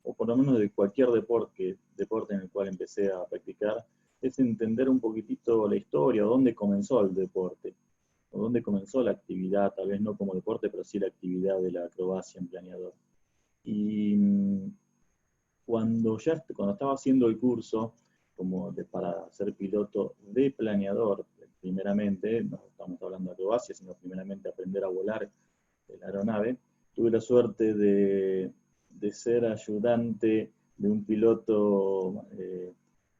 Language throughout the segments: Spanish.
o por lo menos de cualquier deporte en el cual empecé a practicar, es entender un poquitito la historia, dónde comenzó el deporte, o dónde comenzó la actividad, tal vez no como deporte, pero sí la actividad de la acrobacia en planeador. Y cuando estaba haciendo el curso para ser piloto de planeador, primeramente, no estamos hablando de acrobacia, sino primeramente aprender a volar en la aeronave, tuve la suerte de ser ayudante de un piloto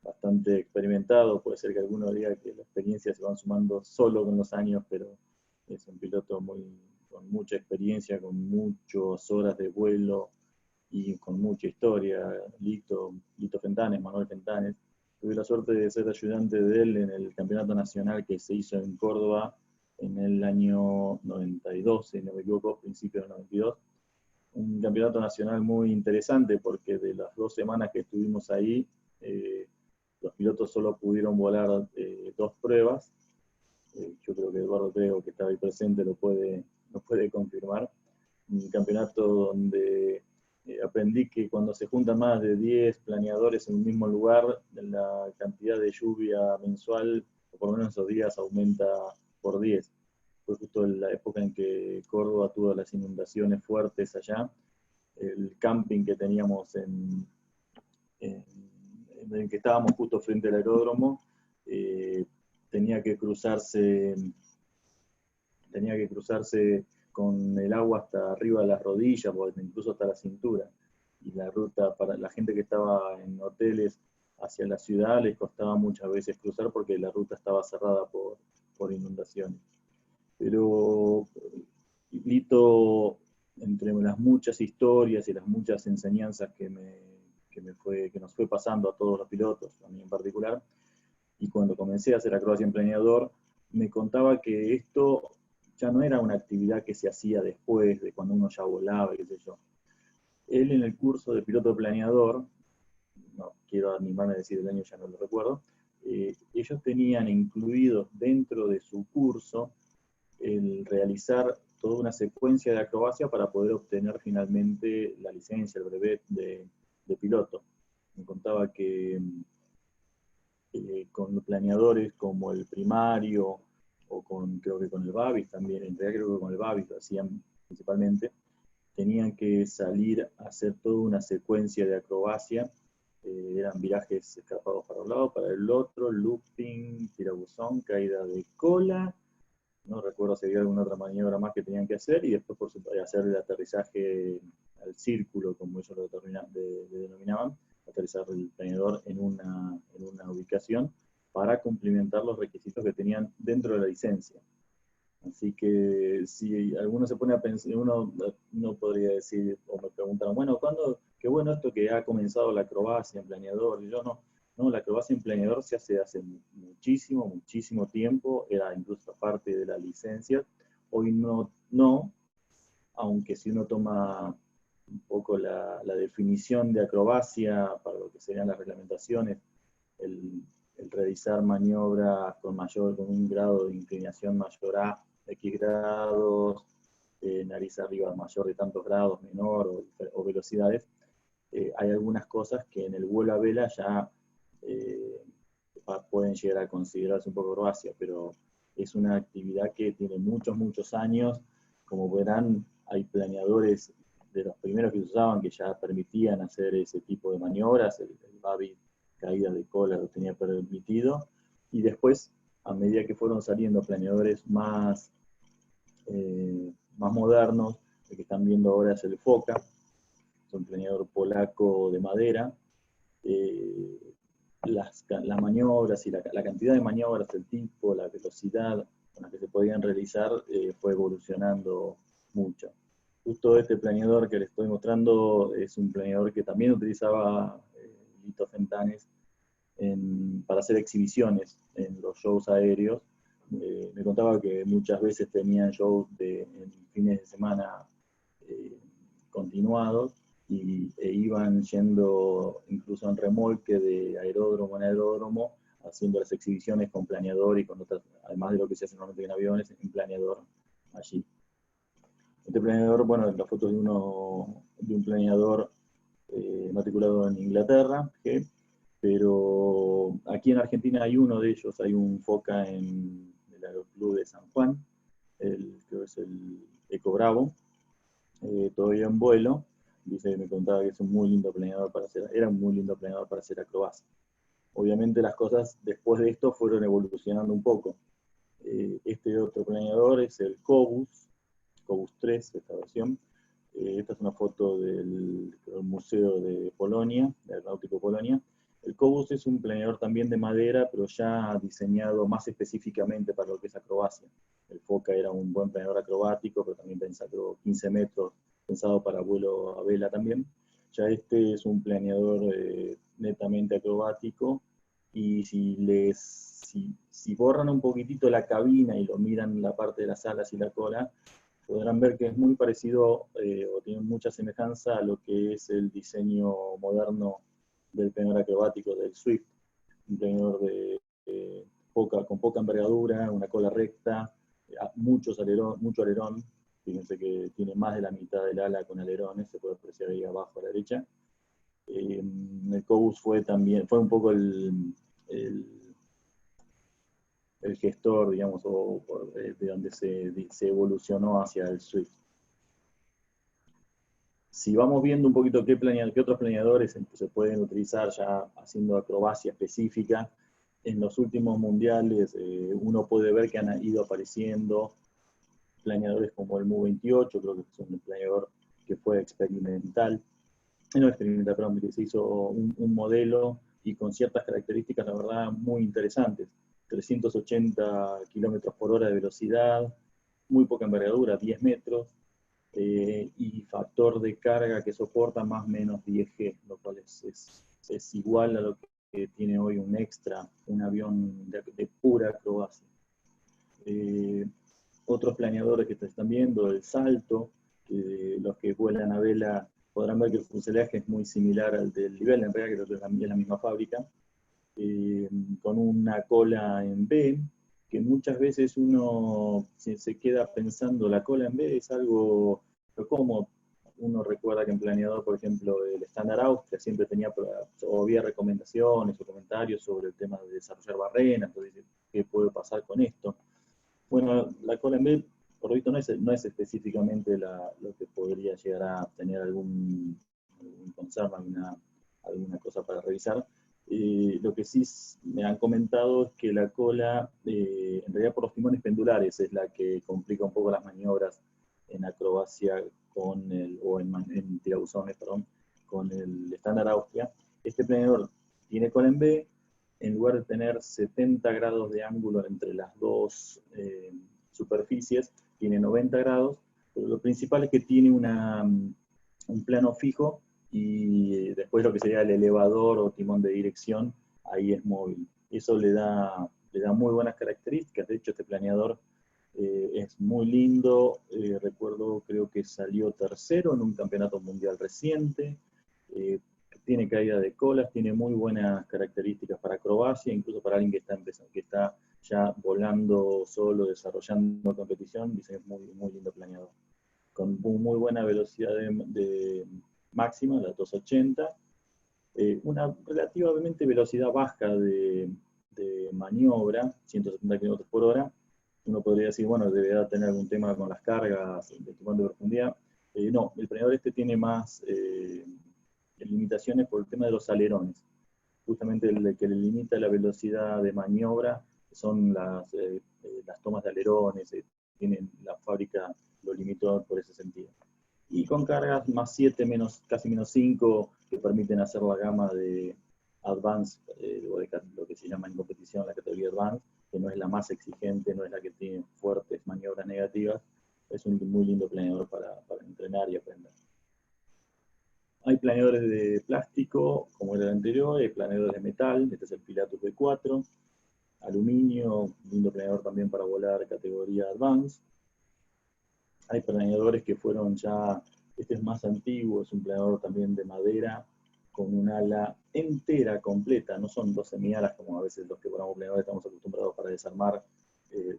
bastante experimentado. Puede ser que alguno diga que la experiencia se van sumando solo con los años, pero es un piloto con mucha experiencia, con muchas horas de vuelo y con mucha historia. Lito Fentanes, Manuel Fentanes. Tuve la suerte de ser ayudante de él en el campeonato nacional que se hizo en Córdoba en el año 92, si no me equivoco, principio del 92. Un campeonato nacional muy interesante porque de las 2 semanas que estuvimos ahí, los pilotos solo pudieron volar 2 pruebas. Yo creo que Eduardo Trego, que estaba ahí presente, lo puede confirmar. Un campeonato donde aprendí que cuando se juntan más de 10 planeadores en un mismo lugar, la cantidad de lluvia mensual, o por lo menos esos días, aumenta por 10. Fue justo en la época en que Córdoba tuvo las inundaciones fuertes allá. El camping que teníamos en el que estábamos justo frente al aeródromo, tenía que cruzarse con el agua hasta arriba de las rodillas, incluso hasta la cintura. Y la ruta para la gente que estaba en hoteles hacia la ciudad les costaba muchas veces cruzar porque la ruta estaba cerrada por inundaciones. Pero Lito, entre las muchas historias y las muchas enseñanzas que nos fue pasando a todos los pilotos, a mí en particular, y cuando comencé a hacer acrobacia en planeador, me contaba que esto ya no era una actividad que se hacía después de cuando uno ya volaba, qué sé yo. Él en el curso de piloto planeador, no quiero animarme a decir el año, ya no lo recuerdo, ellos tenían incluido dentro de su curso el realizar toda una secuencia de acrobacia para poder obtener finalmente la licencia, el brevet de piloto. Me contaba que con planeadores como el primario, o creo que con el Babis también, en realidad creo que con el Babis lo hacían principalmente, tenían que salir a hacer toda una secuencia de acrobacia. Eran virajes escapados para un lado, para el otro, looping, tirabuzón, caída de cola, no recuerdo si había alguna otra maniobra más que tenían que hacer, y después por supuesto hacer el aterrizaje al círculo, como ellos lo denominaban, aterrizar el planeador en una ubicación para cumplimentar los requisitos que tenían dentro de la licencia. Así que si alguno se pone a pensar, uno podría decir, o me preguntaron, bueno, qué bueno esto que ha comenzado la acrobacia en planeador, y yo no, la acrobacia en planeador se hace muchísimo, muchísimo tiempo, era incluso parte de la licencia. Hoy no, aunque si uno toma un poco la definición de acrobacia para lo que serían las reglamentaciones, el realizar maniobras con un grado de inclinación mayor a X grados, nariz arriba mayor de tantos grados, menor, o velocidades, hay algunas cosas que en el vuelo a vela ya pueden llegar a considerarse un poco acrobacia, pero es una actividad que tiene muchos, muchos años. Como verán, hay planeadores de los primeros que se usaban que ya permitían hacer ese tipo de maniobras. El Babi, caída de cola, lo tenía permitido, y después, a medida que fueron saliendo planeadores más modernos, el que están viendo ahora es el Foca, es un planeador polaco de madera. Las maniobras y la cantidad de maniobras, el tipo, la velocidad con la que se podían realizar fue evolucionando mucho. Justo este planeador que les estoy mostrando es un planeador que también utilizaba Lito Fentanes para hacer exhibiciones en los shows aéreos. Me contaba que muchas veces tenían shows en fines de semana continuados, e iban yendo incluso en remolque de aeródromo en aeródromo, haciendo las exhibiciones con planeador y con otras, además de lo que se hace normalmente en aviones, en planeador allí. Este planeador, bueno, la foto de un planeador matriculado en Inglaterra, pero aquí en Argentina hay uno de ellos, hay un Foca en el Aeroclub de San Juan, creo que es el Eco Bravo, todavía en vuelo. Dice que me contaba que es un muy lindo planeador para hacer, era un muy lindo planeador para hacer acrobacia. Obviamente las cosas después de esto fueron evolucionando un poco. Este otro planeador es el Cobus 3, esta versión. Esta es una foto del Museo de Polonia, del Aeronáutico Polonia. El Cobus es un planeador también de madera, pero ya diseñado más específicamente para lo que es acrobacia. El Foca era un buen planeador acrobático, pero también pensado 15 metros, pensado para vuelo a vela también. Ya este es un planeador netamente acrobático, y si borran un poquitito la cabina y lo miran la parte de las alas y la cola, podrán ver que es muy parecido o tiene mucha semejanza a lo que es el diseño moderno del planeador acrobático del Swift, un planeador con poca envergadura, una cola recta, mucho alerón. Fíjense que tiene más de la mitad del ala con alerones, se puede apreciar ahí abajo a la derecha. El Cobus fue un poco el gestor, digamos, de donde se evolucionó hacia el Swift. Si vamos viendo un poquito qué otros planeadores se pueden utilizar ya haciendo acrobacia específica, en los últimos mundiales uno puede ver que han ido apareciendo planeadores como el Mu-28, creo que es un planeador que fue experimental, perdón, que se hizo un modelo y con ciertas características, la verdad, muy interesantes. 380 km/h de velocidad, muy poca envergadura, 10 metros, y factor de carga que soporta más o menos 10G, lo cual es igual a lo que tiene hoy un Extra, un avión de pura acrobacia. Otros planeadores que te están viendo, el Salto, los que vuelan a vela podrán ver que el fuselaje es muy similar al del Livell, en realidad que es la misma fábrica, con una cola en B, que muchas veces uno se queda pensando, la cola en B es algo, pero como uno recuerda que en planeador, por ejemplo, el estándar Austria siempre tenía, o había recomendaciones o comentarios sobre el tema de desarrollar barrenas, entonces, ¿qué puede pasar con esto? Bueno, la cola en B, por lo visto, no es específicamente lo que podría llegar a tener algún concern, alguna cosa para revisar. Lo que sí me han comentado es que la cola, en realidad por los timones pendulares, es la que complica un poco las maniobras en acrobacia en tirabuzones, perdón, con el estándar Austria. Este planeador tiene cola en B, en lugar de tener 70 grados de ángulo entre las dos superficies, tiene 90 grados, pero lo principal es que tiene un plano fijo, y después lo que sería el elevador o timón de dirección, ahí es móvil. Eso le da muy buenas características. De hecho, este planeador es muy lindo. Recuerdo, creo que salió tercero en un campeonato mundial reciente. Tiene caída de colas, tiene muy buenas características para acrobacia, incluso para alguien que está ya volando solo, desarrollando competición, dice que es muy lindo planeador. Con muy buena velocidad de máxima, la 280, una relativamente velocidad baja de maniobra, 170 km/h. Uno podría decir, bueno, debería tener algún tema con las cargas de timón de profundidad. No, el planeador tiene más limitaciones por el tema de los alerones. Justamente el que le limita la velocidad de maniobra son las tomas de alerones, la fábrica lo limitó por ese sentido. Y con cargas más 7, casi menos 5, que permiten hacer la gama de Advanced, o de lo que se llama en competición la categoría Advanced, que no es la más exigente, no es la que tiene fuertes maniobras negativas. Es un muy lindo planeador para entrenar y aprender. Hay planeadores de plástico, como era el anterior, hay planeadores de metal, este es el Pilatus V4, aluminio, lindo planeador también para volar categoría Advanced. Hay planeadores que fueron ya, este es más antiguo, es un planeador también de madera, con un ala entera, completa, no son 2 semialas como a veces los que volamos planeadores estamos acostumbrados para desarmar,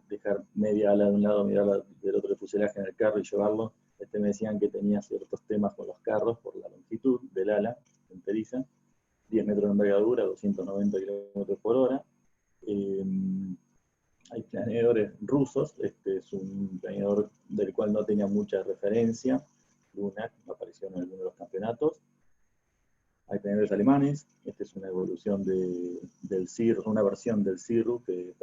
dejar media ala de un lado, media ala del otro de fuselaje en el carro y llevarlo. Me decían que tenía ciertos temas con los carros por la longitud del ala, fronteriza, 10 metros de envergadura, 290 kilómetros por hora. Hay planeadores rusos, este es un planeador del cual no tenía mucha referencia, Luna, apareció en algunos de los campeonatos. Hay planeadores alemanes, esta es una evolución del CIR, una versión del CIRRU que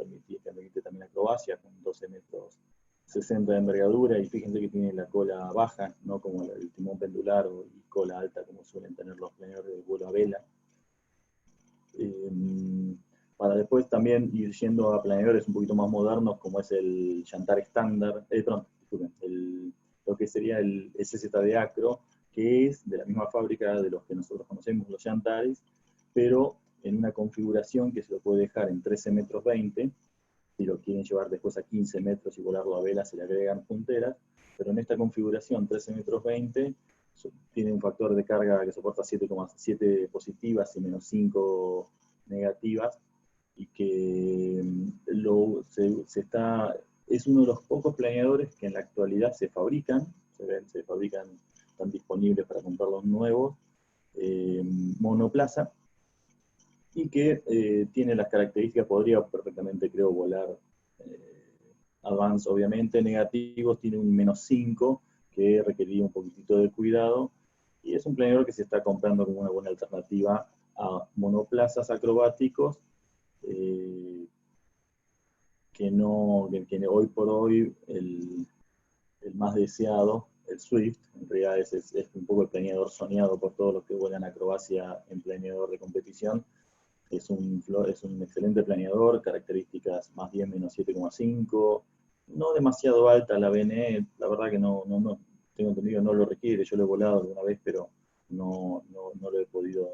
permite también acrobacia con 12 metros 60 de envergadura, y fíjense que tiene la cola baja, no como el timón pendular y cola alta como suelen tener los planeadores de vuelo a vela. Para después también ir yendo a planeadores un poquito más modernos, como es el Yantar estándar, lo que sería el SZ de Acro, que es de la misma fábrica de los que nosotros conocemos, los Yantares, pero en una configuración que se lo puede dejar en 13 metros 20, si lo quieren llevar después a 15 metros y volarlo a vela se le agregan punteras, pero en esta configuración 13 metros 20 tiene un factor de carga que soporta 7,7 positivas y menos 5 negativas, y que es uno de los pocos planeadores que en la actualidad se fabrican, están disponibles para comprarlos nuevos, monoplaza, y que tiene las características, podría perfectamente, creo, volar Advance, obviamente, negativos, tiene un menos 5, que requeriría un poquitito de cuidado, y es un planeador que se está comprando como una buena alternativa a monoplazas acrobáticos, que hoy por hoy el más deseado, el Swift, en realidad es un poco el planeador soñado por todos los que vuelan acrobacia en planeador de competición. Es un excelente planeador, características más bien menos 7,5, no demasiado alta la BNE, la verdad que no tengo entendido, no lo requiere, yo lo he volado alguna vez, pero no lo he podido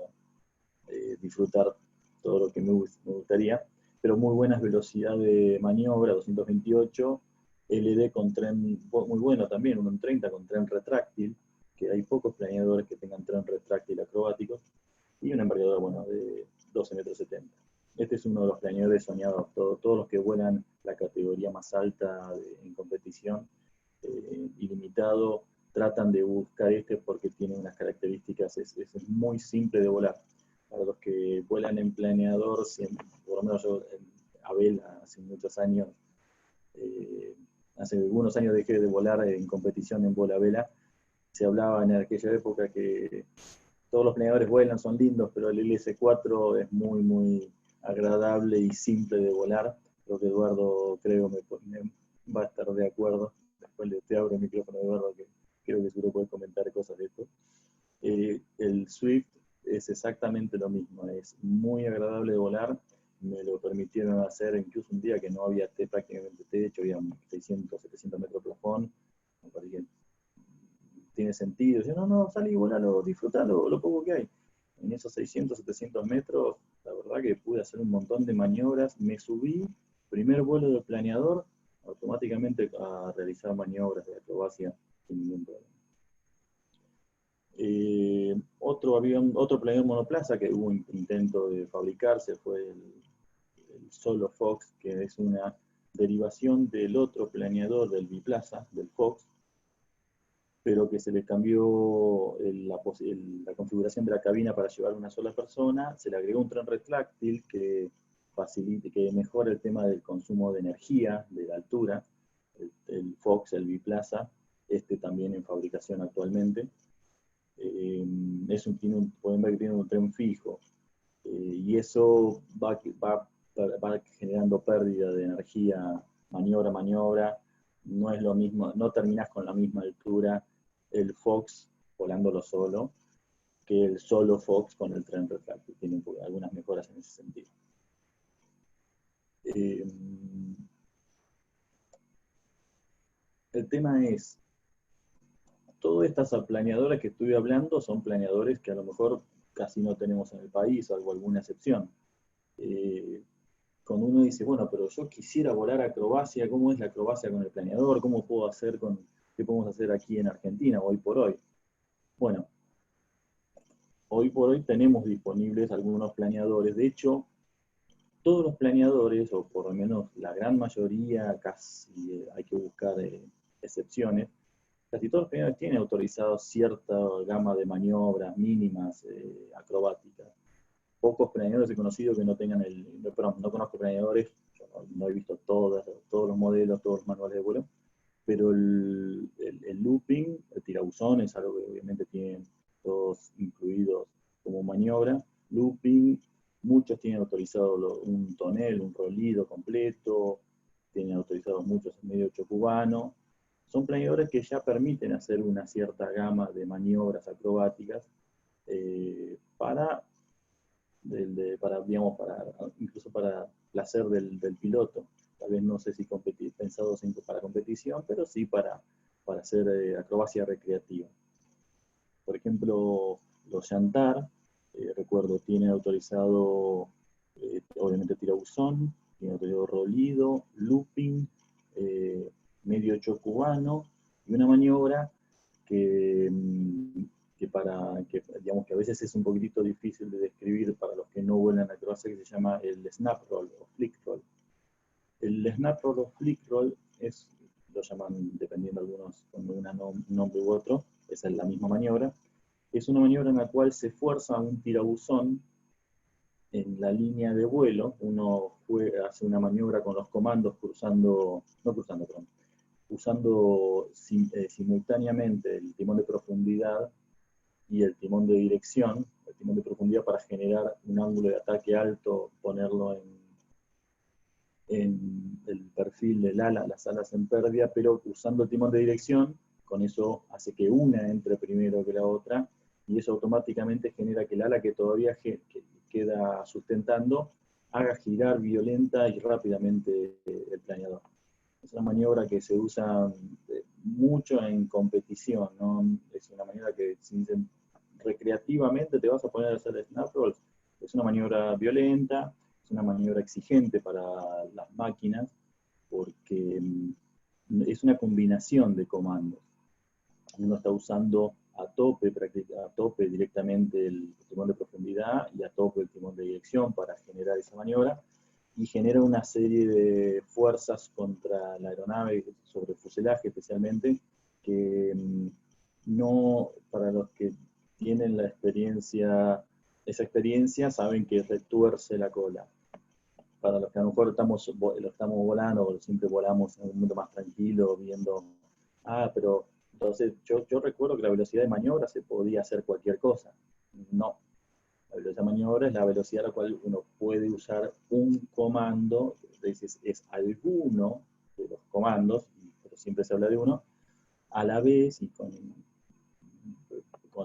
disfrutar todo lo que me gustaría, pero muy buenas velocidades de maniobra, 228, LD con tren muy bueno también, 1.30 con tren retráctil, que hay pocos planeadores que tengan tren retráctil acrobáticos, y una envergadura, bueno, de 12 metros 70. Este es uno de los planeadores soñados, todos los que vuelan la categoría más alta en competición, ilimitado, tratan de buscar este porque tiene unas características, es muy simple de volar. Para los que vuelan en planeador, por lo menos yo a vela hace muchos años, hace algunos años dejé de volar en competición en bola a vela, se hablaba en aquella época que todos los planeadores vuelan, son lindos, pero el LS4 es muy, muy agradable y simple de volar. Creo que Eduardo, me va a estar de acuerdo. Después te abro el micrófono, Eduardo, que creo que seguro puedes comentar cosas de esto. El Swift es exactamente lo mismo, es muy agradable de volar. Me lo permitieron hacer incluso un día que no había prácticamente techo, había 600, 700 metros de plafón. Me parecía tiene sentido. Yo, no, salí, volalo, disfrutalo, lo poco que hay. En esos 600, 700 metros, la verdad que pude hacer un montón de maniobras. Me subí, primer vuelo de planeador, automáticamente a realizar maniobras de acrobacia sin ningún problema. Otro planeador monoplaza que hubo un intento de fabricarse fue el Solo Fox, que es una derivación del otro planeador del biplaza, del Fox, pero que se le cambió la configuración de la cabina para llevar una sola persona, se le agregó un tren retráctil que mejora el tema del consumo de energía, de la altura, el Fox, el biplaza, también en fabricación actualmente. Pueden ver que tiene un tren fijo, y eso va generando pérdida de energía, maniobra, no es lo mismo, no terminas con la misma altura el Fox volándolo solo que el solo Fox con el tren retráctil. Tiene algunas mejoras en ese sentido. El tema es, todas estas planeadoras que estuve hablando son planeadores que a lo mejor casi no tenemos en el país, salvo alguna excepción. Cuando uno dice, bueno, pero yo quisiera volar acrobacia, ¿cómo es la acrobacia con el planeador? ¿Qué podemos hacer aquí en Argentina hoy por hoy? Bueno, hoy por hoy tenemos disponibles algunos planeadores. De hecho, todos los planeadores, o por lo menos la gran mayoría, casi hay que buscar excepciones, casi todos los planeadores tienen autorizados cierta gama de maniobras mínimas acrobáticas. Pocos planeadores he conocido que no tengan no conozco planeadores, yo no he visto todos los modelos, todos los manuales de vuelo, pero el looping, el tirabuzón es algo que obviamente tienen todos incluidos como maniobra. Looping, muchos tienen autorizado un tonel, un rolido completo, tienen autorizados muchos el medio 8 cubano. Son planeadores que ya permiten hacer una cierta gama de maniobras acrobáticas incluso para placer del piloto. Tal vez no sé si pensados para competición, pero sí para hacer acrobacia recreativa. Por ejemplo, los Yantar, recuerdo, tiene autorizado, obviamente, tirabuzón, tiene autorizado rolido, looping, medio 8 cubano, y una maniobra que digamos que a veces es un poquitito difícil de describir para los que no vuelan acrobacia, que se llama el snap roll o flick roll. El snap roll o flick roll lo llaman, dependiendo algunos, con un nombre u otro, esa es la misma maniobra. Es una maniobra en la cual se fuerza un tirabuzón en la línea de vuelo. Uno hace una maniobra con los comandos usando simultáneamente el timón de profundidad y el timón de dirección. El timón de profundidad para generar un ángulo de ataque alto, ponerlo en el perfil del ala, las alas en pérdida, pero usando el timón de dirección, con eso hace que una entre primero que la otra, y eso automáticamente genera que el ala que todavía queda sustentando haga girar violenta y rápidamente el planeador. Es una maniobra que se usa mucho en competición, ¿no? Es una maniobra que si dicen recreativamente te vas a poner a hacer snap rolls, es una maniobra violenta, es una maniobra exigente para las máquinas, porque es una combinación de comandos. Uno está usando a tope directamente el timón de profundidad y a tope el timón de dirección para generar esa maniobra, y genera una serie de fuerzas contra la aeronave, sobre el fuselaje especialmente, que no, para los que tienen esa experiencia, saben que retuerce la cola. Para los que a lo mejor lo estamos volando, o siempre volamos en un mundo más tranquilo, viendo, pero entonces yo recuerdo que la velocidad de maniobra se podía hacer cualquier cosa. No. La velocidad de maniobra es la velocidad a la cual uno puede usar un comando, es alguno de los comandos, pero siempre se habla de uno, a la vez y con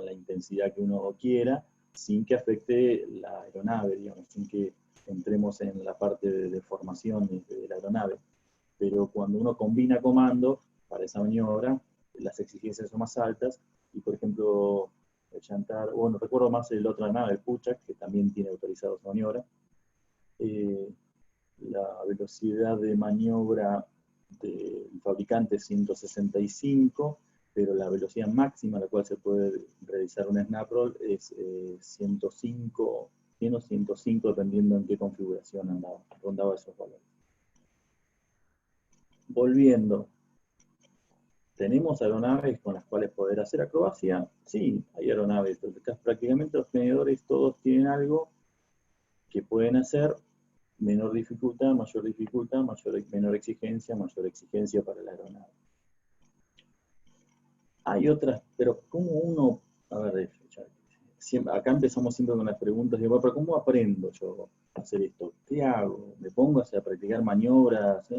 la intensidad que uno quiera, sin que afecte la aeronave, digamos, sin que entremos en la parte de formación de la aeronave. Pero cuando uno combina comandos para esa maniobra, las exigencias son más altas, y por ejemplo, el Yantar, bueno, recuerdo más el otra nave, el Puchak, que también tiene autorizado esa maniobra. La velocidad de maniobra del fabricante es 165, pero la velocidad máxima a la cual se puede realizar un snap roll es 105, 105, dependiendo en qué configuración rondaba esos valores. Volviendo, ¿tenemos aeronaves con las cuales poder hacer acrobacia? Sí, hay aeronaves. Prácticamente los planeadores todos tienen algo que pueden hacer. Menor dificultad, menor exigencia, mayor exigencia para la aeronave. Hay otras, pero ¿cómo uno? A ver, acá empezamos siempre con las preguntas, digo, pero ¿cómo aprendo yo a hacer esto? ¿Qué hago? ¿Me pongo a practicar maniobras?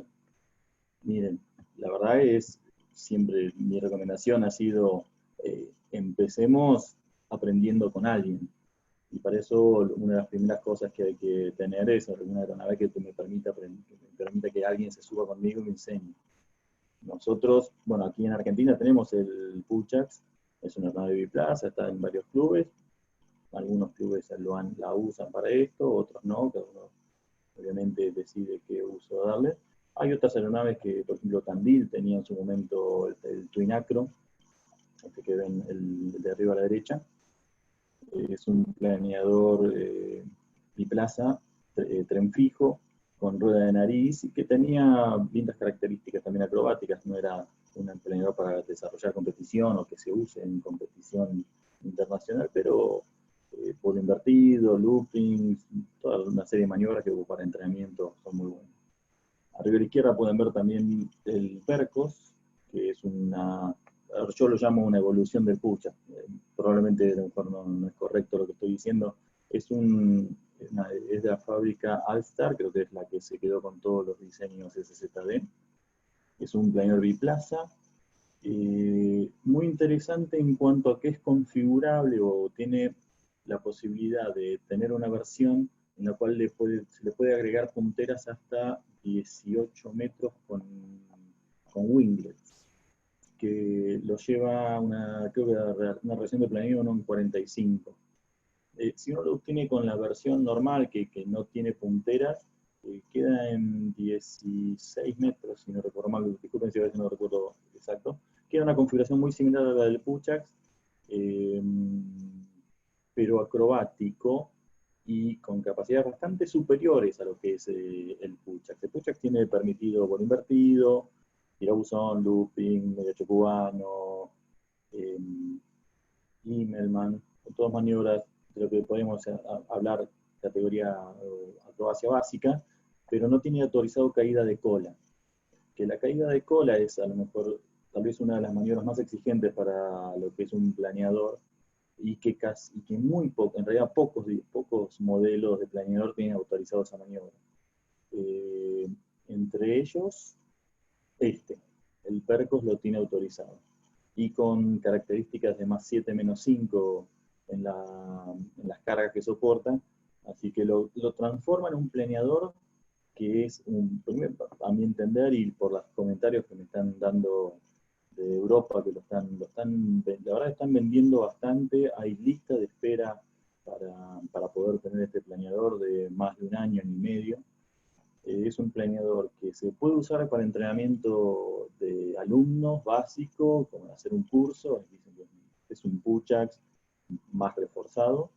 Miren, la verdad es, siempre mi recomendación ha sido, empecemos aprendiendo con alguien. Y para eso una de las primeras cosas que hay que tener es una aeronave que me permita que alguien se suba conmigo y me enseñe. Nosotros, bueno, aquí en Argentina tenemos el Puchak, es una aeronave biplaza, está en varios clubes. Algunos clubes la usan para esto, otros no, cada uno obviamente decide qué uso darle. Hay otras aeronaves que, por ejemplo, Tandil tenía en su momento el Twin Acro, este que ven el de arriba a la derecha. Es un planeador biplaza, tren fijo, con rueda de nariz, y que tenía lindas características también acrobáticas, no era un planeador para desarrollar competición o que se use en competición internacional, pero polo invertido, looping, toda una serie de maniobras que para entrenamiento son muy buenas. Arriba a la izquierda pueden ver también el Percos, que es yo lo llamo una evolución del Pucha. Probablemente a lo mejor no es correcto lo que estoy diciendo. Es de la fábrica Allstar, creo que es la que se quedó con todos los diseños SZD. Es un planeador biplaza, muy interesante en cuanto a que es configurable o tiene la posibilidad de tener una versión en la cual se le puede agregar punteras hasta 18 metros con winglets, que lo lleva creo que una versión de planeador no en 45. Si uno lo obtiene con la versión normal, que no tiene punteras, queda en 16 metros, si no recuerdo mal, disculpen si a veces no recuerdo exacto. Queda una configuración muy similar a la del Puchax, pero acrobático y con capacidades bastante superiores a lo que es el Puchax. El Puchax tiene permitido bolo invertido, tirabuzón, looping, medio hecho cubano, Immelman, todas maniobras de lo que podemos hablar categoría acrobacia básica, pero no tiene autorizado caída de cola. Que la caída de cola es a lo mejor tal vez una de las maniobras más exigentes para lo que es un planeador, y que muy poco, en realidad pocos modelos de planeador tienen autorizado esa maniobra. Entre ellos, el Percos lo tiene autorizado, y con características de más 7, menos 5 en las cargas que soporta, así que lo transforma en un planeador que es, a mi entender, y por los comentarios que me están dando de Europa, que la verdad están vendiendo bastante, hay lista de espera para poder tener este planeador de más de 1 año y medio. Es un planeador que se puede usar para entrenamiento de alumnos básico, como hacer un curso, es un Puchax más reforzado,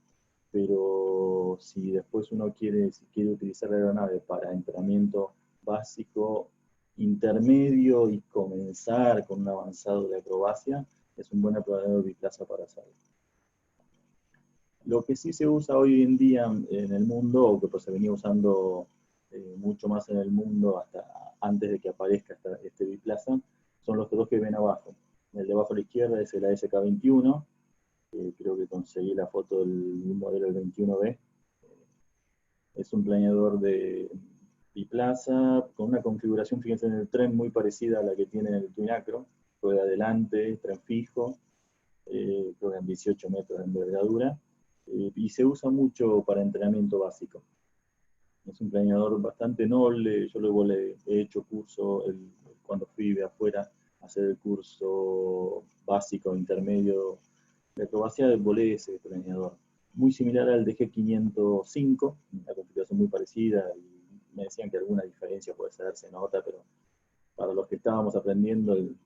pero si después uno quiere utilizar la aeronave para entrenamiento básico, intermedio y comenzar con un avanzado de acrobacia, es un buen planeador biplaza para hacerlo. Lo que sí se usa hoy en día en el mundo, o que pues se venía usando mucho más en el mundo hasta antes de que aparezca este biplaza, son los dos que ven abajo. El de abajo a la izquierda es el ASK21, creo que conseguí la foto del modelo del 21B. Es un planeador de biplaza, con una configuración, fíjense en el tren, muy parecida a la que tiene el Twin Acro, rueda adelante, tren fijo, creo que en 18 metros de envergadura, y se usa mucho para entrenamiento básico. Es un planeador bastante noble. Yo luego le he hecho curso, cuando fui de afuera a hacer el curso básico, intermedio de acrobacia, volé ese planeador. Muy similar al DG505, una configuración muy parecida, y me decían que alguna diferencia puede ser, se nota, pero para los que estábamos aprendiendo, el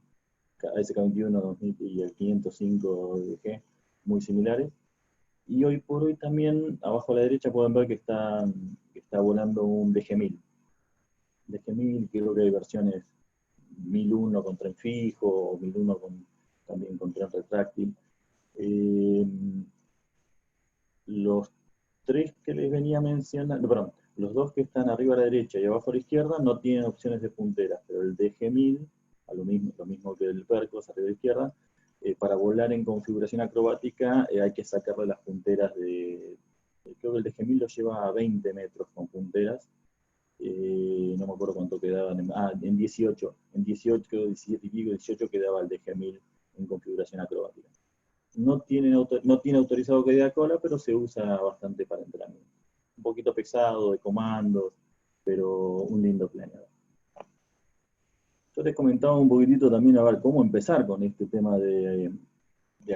ASK21 y el 505 DG, muy similares. Y hoy por hoy también, abajo a la derecha pueden ver que está volando un DG1000. DG1000, creo que hay versiones 1001 con tren fijo, o 1001 también con tren retráctil. Los tres que les venía mencionando, perdón, los dos que están arriba a la derecha y abajo a la izquierda no tienen opciones de punteras, pero el DG1000, lo mismo que el Percos arriba a la izquierda, para volar en configuración acrobática hay que sacarle las punteras creo que el DG1000 lo lleva a 20 metros con punteras, no me acuerdo cuánto quedaban, en 18, creo 17 y pico, 18 quedaba el DG1000 en configuración acrobática. No tiene autorizado caída de cola, pero se usa bastante para entrenamiento. Un poquito pesado, de comandos, pero un lindo planeador. Yo les comentaba un poquitito también a ver cómo empezar con este tema de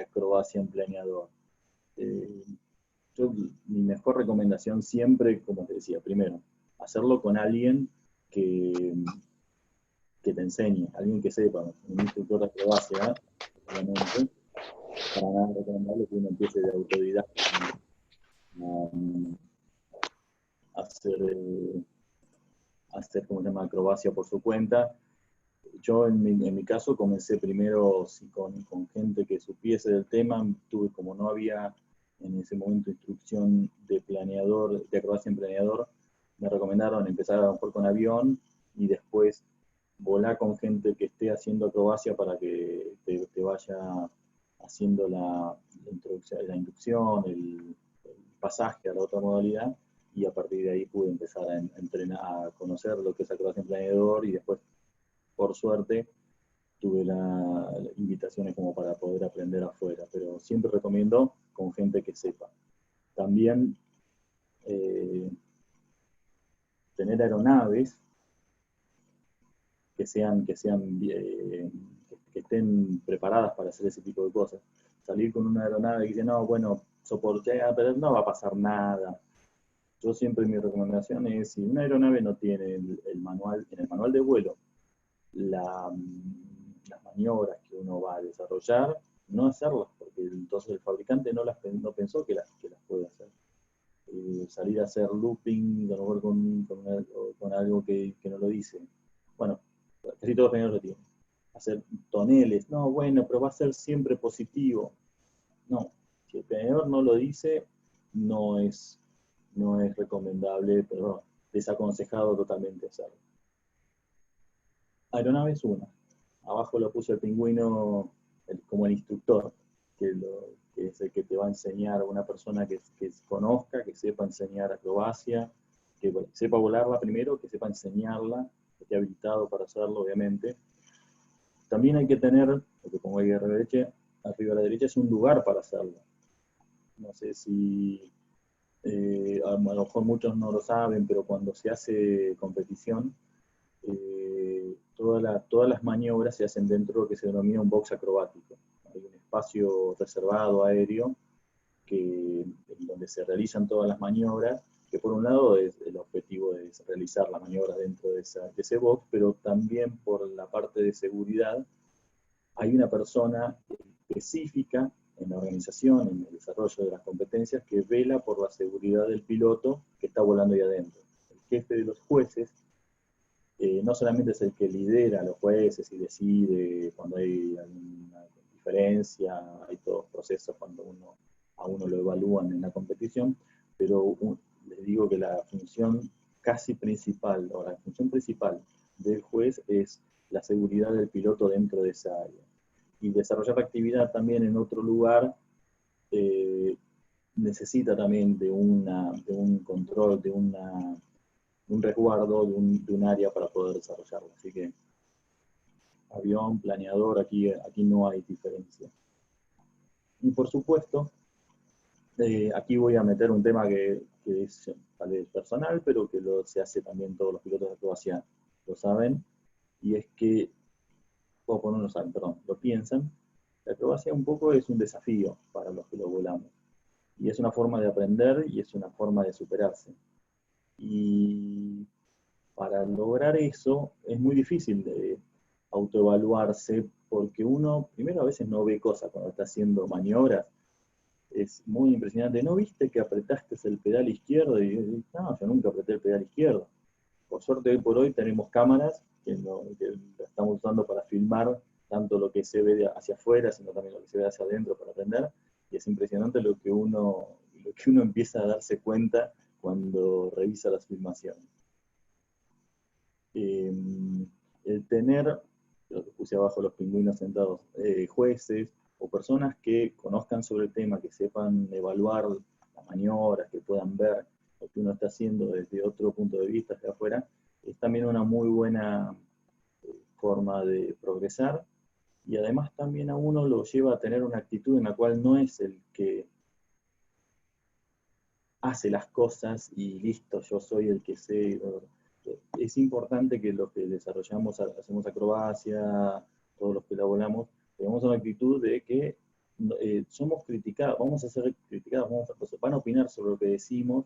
acrobacia en planeador. Mi mejor recomendación siempre, como te decía, primero, hacerlo con alguien que te enseñe, alguien que sepa, un instructor de acrobacia, obviamente. Para nada recomendable que uno empiece de autodidacta a hacer como se llama, acrobacia por su cuenta. Yo en mi caso comencé primero con gente que supiese del tema, como no había en ese momento instrucción de planeador, de acrobacia en planeador, me recomendaron empezar a lo mejor con avión y después volar con gente que esté haciendo acrobacia para que te vaya haciendo la inducción, el pasaje a la otra modalidad, y a partir de ahí pude empezar a entrenar, a conocer lo que es acrobacia en planeador, y después, por suerte, tuve las invitaciones como para poder aprender afuera, pero siempre recomiendo con gente que sepa. También tener aeronaves que estén preparadas para hacer ese tipo de cosas. Salir con una aeronave que dice, no, bueno, soporté, pero no va a pasar nada. Yo siempre mi recomendación es, si una aeronave no tiene manual, en el manual de vuelo, las maniobras que uno va a desarrollar, no hacerlas, porque entonces el fabricante no pensó que las puede hacer. Salir a hacer looping, a lo mejor con algo que no lo dice. Bueno, casi todos los planeadores lo tienen. Hacer toneles, no, bueno, pero va a ser siempre positivo. No, si el planeador no lo dice, no es recomendable, pero desaconsejado totalmente hacerlo. Aeronave es una. Abajo lo puso el pingüino como el instructor, que es el que te va a enseñar, una persona que conozca, que sepa enseñar acrobacia, que sepa volarla primero, que sepa enseñarla, que esté habilitado para hacerlo, obviamente. También hay que tener, lo que pongo ahí arriba a la derecha, es un lugar para hacerlo. No sé si, a lo mejor muchos no lo saben, pero cuando se hace competición, todas las maniobras se hacen dentro de lo que se denomina un box acrobático. Hay un espacio reservado aéreo en donde se realizan todas las maniobras, que por un lado el objetivo es realizar las maniobras dentro de ese box, pero también por la parte de seguridad hay una persona específica en la organización, en el desarrollo de las competencias, que vela por la seguridad del piloto que está volando ahí adentro. El jefe de los jueces no solamente es el que lidera a los jueces y decide cuando hay alguna diferencia, hay todos procesos cuando a uno lo evalúan en la competición, pero les digo que la función casi principal, o la función principal del juez es la seguridad del piloto dentro de esa área. Y desarrollar la actividad también en otro lugar necesita también de un control, de un resguardo, de un área para poder desarrollarlo. Así que avión, planeador, aquí no hay diferencia. Y por supuesto, aquí voy a meter un tema que es tal vez personal, pero que se hace también todos los pilotos de acrobacia lo saben, y es que, o no lo saben, perdón, lo piensan, la acrobacia un poco es un desafío para los que lo volamos. Y es una forma de aprender y es una forma de superarse. Y para lograr eso es muy difícil de autoevaluarse porque uno, primero, a veces no ve cosas cuando está haciendo maniobras. Es muy impresionante. ¿No viste que apretaste el pedal izquierdo? Y no, yo nunca apreté el pedal izquierdo. Por suerte, hoy por hoy tenemos cámaras que la estamos usando para filmar tanto lo que se ve hacia afuera, sino también lo que se ve hacia adentro para aprender. Y es impresionante lo que uno empieza a darse cuenta cuando revisa las filmaciones. El tener, lo que puse abajo, los pingüinos sentados, jueces o personas que conozcan sobre el tema, que sepan evaluar las maniobras, que puedan ver lo que uno está haciendo desde otro punto de vista, hacia afuera, es también una muy buena forma de progresar, y además también a uno lo lleva a tener una actitud en la cual no es el que hace las cosas y listo, yo soy el que sé. Es importante que los que desarrollamos, hacemos acrobacia, todos los que la volamos, tengamos una actitud de que somos criticados, vamos a ser criticados, van a opinar sobre lo que decimos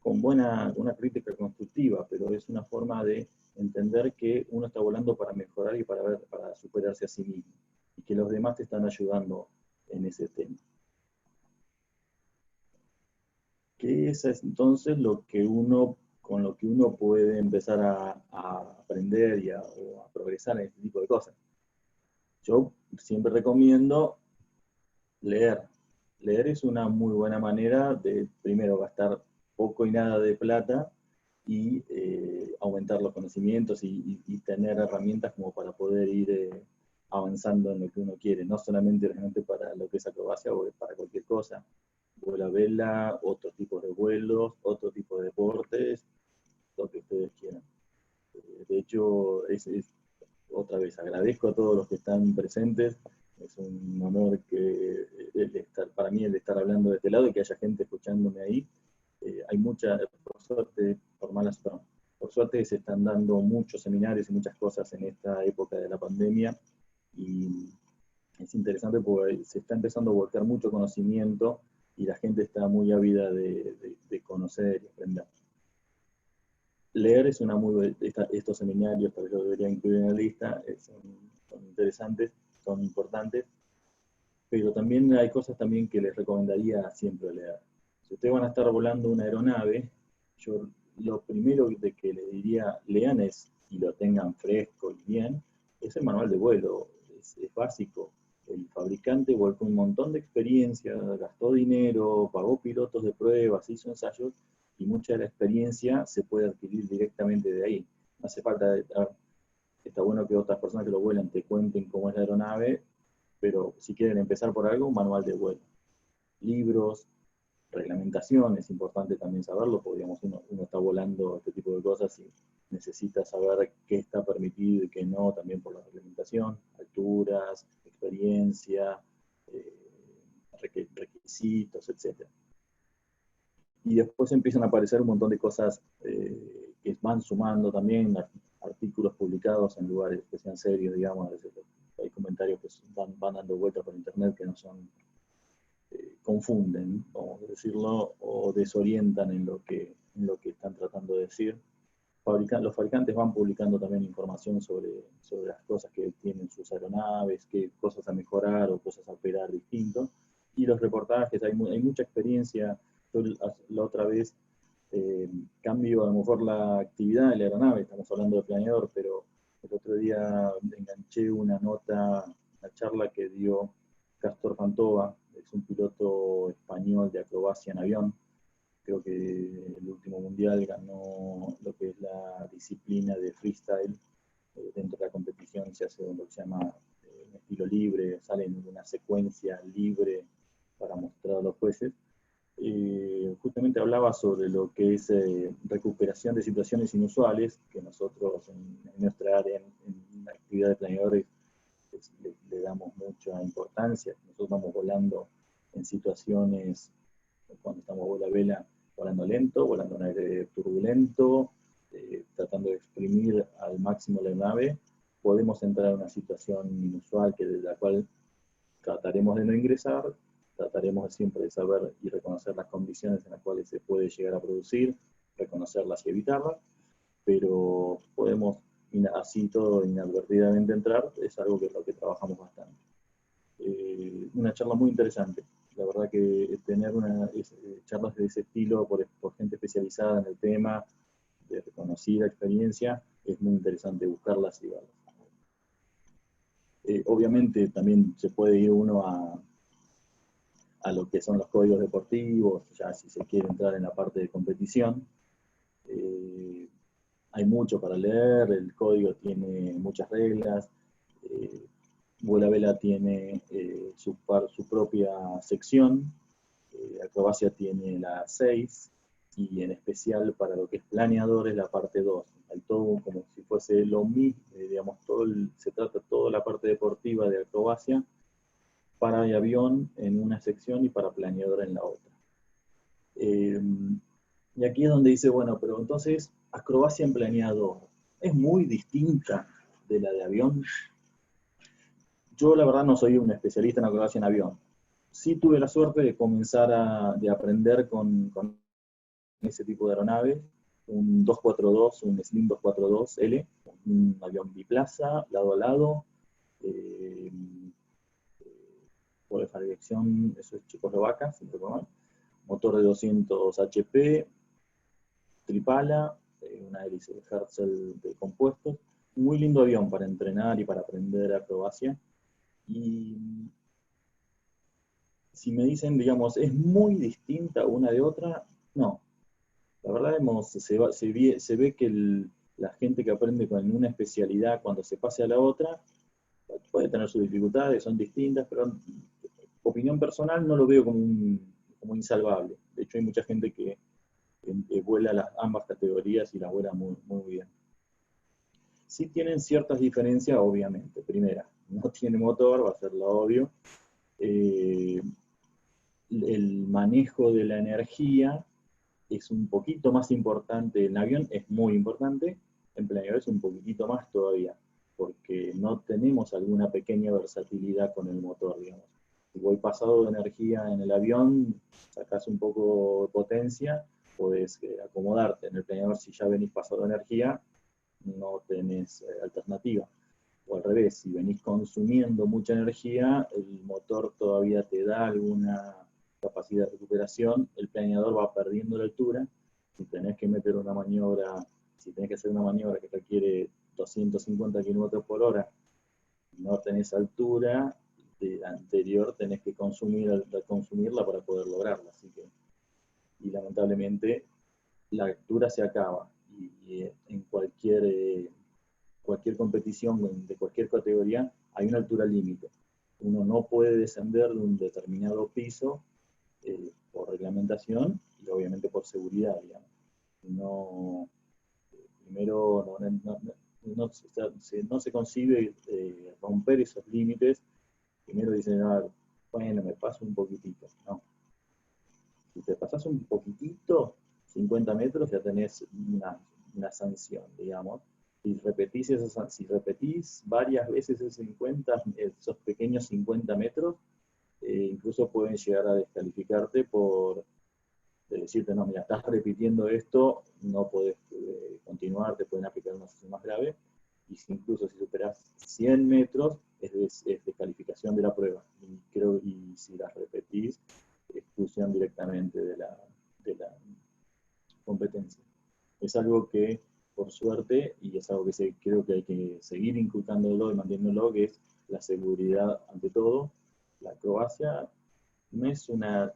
con una crítica constructiva, pero es una forma de entender que uno está volando para mejorar y para superarse a sí mismo, y que los demás te están ayudando en ese tema. ¿Qué es entonces lo que uno con lo que uno puede empezar a aprender o a progresar en este tipo de cosas. Yo siempre recomiendo leer. Leer es una muy buena manera de, primero, gastar poco y nada de plata y aumentar los conocimientos y tener herramientas como para poder ir avanzando en lo que uno quiere, no solamente realmente para lo que es acrobacia o para cualquier cosa. Vuelo a vela, otros tipos de vuelos, otro tipo de deportes, lo que ustedes quieran. De hecho, otra vez agradezco a todos los que están presentes. Es un honor que para mí el estar hablando de este lado y que haya gente escuchándome ahí. Hay mucha, por suerte, por suerte se están dando muchos seminarios y muchas cosas en esta época de la pandemia y es interesante porque se está empezando a volcar mucho conocimiento y la gente está muy ávida de conocer y aprender. Leer es una muy buena, estos seminarios, tal vez yo debería incluir en la lista, son interesantes, son importantes, pero también hay cosas también que les recomendaría siempre leer. Si ustedes van a estar volando una aeronave, yo lo primero que les diría, lean y lo tengan fresco y bien, es el manual de vuelo, es básico. El fabricante volcó un montón de experiencia, gastó dinero, pagó pilotos de pruebas, hizo ensayos, y mucha de la experiencia se puede adquirir directamente de ahí. No hace falta, está bueno que otras personas que lo vuelan te cuenten cómo es la aeronave, pero si quieren empezar por algo, un manual de vuelo. Libros, reglamentación, es importante también saberlo, porque digamos, uno está volando este tipo de cosas y necesita saber qué está permitido y qué no, también por la reglamentación, alturas, experiencia, requisitos, etc. Y después empiezan a aparecer un montón de cosas que van sumando también, artículos publicados en lugares que sean serios, digamos, a veces hay comentarios que van dando vueltas por internet que no son, confunden, vamos a decirlo, o desorientan en lo que están tratando de decir. Los fabricantes van publicando también información sobre las cosas que tienen sus aeronaves, qué cosas a mejorar o cosas a operar distinto. Y los reportajes, hay mucha experiencia. Yo la otra vez cambio a lo mejor la actividad de la aeronave, estamos hablando de planeador, pero el otro día enganché una nota, una charla que dio Castor Fantova, es un piloto español de acrobacia en avión. Creo que el último mundial ganó lo que es la disciplina de freestyle. Dentro de la competición se hace lo que se llama un estilo libre, sale en una secuencia libre para mostrar a los jueces. Justamente hablaba sobre lo que es recuperación de situaciones inusuales, que nosotros en nuestra área, en la actividad de planeadores, le damos mucha importancia. Nosotros vamos volando en situaciones, cuando estamos vuelo a vela, volando lento, volando en aire turbulento, tratando de exprimir al máximo la nave, podemos entrar en una situación inusual de la cual trataremos de no ingresar, trataremos siempre de saber y reconocer las condiciones en las cuales se puede llegar a producir, reconocerlas y evitarlas, pero podemos así todo inadvertidamente entrar, es algo que es lo que trabajamos bastante. Una charla muy interesante. La verdad que tener charlas de ese estilo por gente especializada en el tema, de reconocida experiencia, es muy interesante buscarlas y verlas. Obviamente también se puede ir uno a lo que son los códigos deportivos, ya si se quiere entrar en la parte de competición. Hay mucho para leer, el código tiene muchas reglas, Vuela Vela tiene su propia sección, Acrobacia tiene la 6, y en especial para lo que es planeadores la parte 2. Hay todo como si fuese lo mismo, digamos, se trata toda la parte deportiva de acrobacia para avión en una sección y para planeador en la otra. Y aquí es donde dice, bueno, pero entonces acrobacia en planeador es muy distinta de la de avión. Yo la verdad no soy un especialista en acrobacia en avión. Sí tuve la suerte de comenzar de aprender con ese tipo de aeronave, un 242, un Slim 242L, un avión biplaza, lado a lado, por esa dirección, eso es Checoslovaquia, sin recuerdo mal, motor de 200 HP, tripala, una hélice de Hertz de compuestos. Muy lindo avión para entrenar y para aprender acrobacia. Y si me dicen, digamos, ¿es muy distinta una de otra? No. La verdad, se ve que la gente que aprende con una especialidad, cuando se pase a la otra, puede tener sus dificultades, son distintas, pero opinión personal no lo veo como insalvable. De hecho, hay mucha gente que vuela ambas categorías y las vuela muy, muy bien. Sí tienen ciertas diferencias, obviamente. Primera, no tiene motor, va a ser lo obvio. El manejo de la energía es un poquito más importante. En avión es muy importante, en planeador es un poquitito más todavía, porque no tenemos alguna pequeña versatilidad con el motor, digamos. Si voy pasado de energía en el avión, sacás un poco de potencia, podés acomodarte. En el planeador, si ya venís pasado de energía, no tenés alternativa. O al revés, si venís consumiendo mucha energía, el motor todavía te da alguna capacidad de recuperación, el planeador va perdiendo la altura. Si tenés que meter una maniobra, si tenés que hacer una maniobra que requiere 250 km por hora, no tenés altura, de la anterior tenés que consumirla para poder lograrla. Así que, y lamentablemente, la altura se acaba. Y en cualquier competición de cualquier categoría hay una altura límite. Uno no puede descender de un determinado piso por reglamentación y obviamente por seguridad, digamos. No, primero no se concibe romper esos límites. Primero dicen, bueno, me paso un poquitito. No. Si te pasas un poquitito, 50 metros, ya tenés una sanción, digamos. Si repetís varias veces esos pequeños 50 metros, incluso pueden llegar a descalificarte por decirte, no, mira, estás repitiendo esto, no podés continuar, te pueden aplicar una sanción más grave, y incluso si superás 100 metros, es descalificación de la prueba, y si las repetís, expulsión directamente de la competencia. Es algo que, por suerte, y es algo que creo que hay que seguir inculcándolo y manteniéndolo, que es la seguridad ante todo. La acrobacia no es una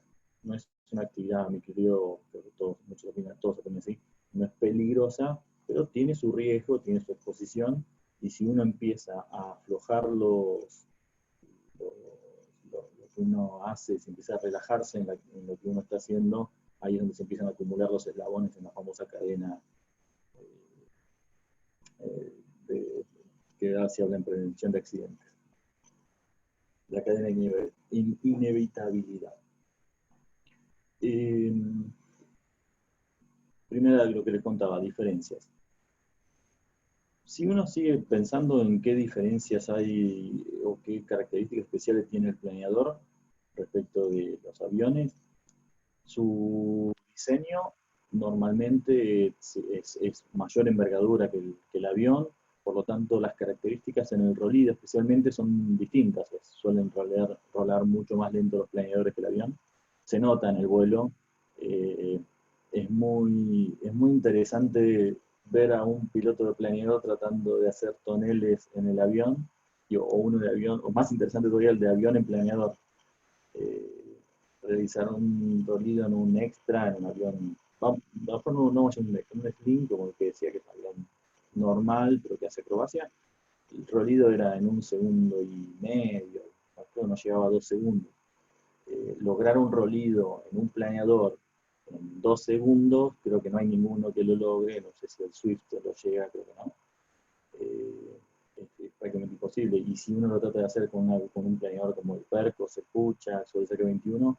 actividad, mi querido, muchos opinan, todos opinan así, no es peligrosa, pero tiene su riesgo, tiene su exposición, y si uno empieza a aflojar lo que uno hace, si empieza a relajarse en lo que uno está haciendo, ahí es donde se empiezan a acumular los eslabones en la famosa cadena que se habla en prevención de accidentes. La cadena de inevitabilidad. Primero lo que les contaba, diferencias. Si uno sigue pensando en qué diferencias hay o qué características especiales tiene el planeador respecto de los aviones, su diseño normalmente es mayor envergadura que el avión, por lo tanto las características en el rolido especialmente son distintas, suelen rolar mucho más lento los planeadores que el avión, se nota en el vuelo, es muy interesante ver a un piloto de planeador tratando de hacer toneles en el avión, o uno de avión, o más interesante todavía el de avión en planeador. Realizar un rolido en un extra, en un avión, no un sling, como el que decía que es un avión normal, pero que hace acrobacia. El rolido era en 1,5 segundos, creo que no llegaba a 2 segundos. Lograr un rolido en un planeador en 2 segundos, creo que no hay ninguno que lo logre, no sé si el Swift lo llega, creo que no. Es prácticamente imposible, y si uno lo trata de hacer con un planeador como el Perco, se escucha, o el CK21,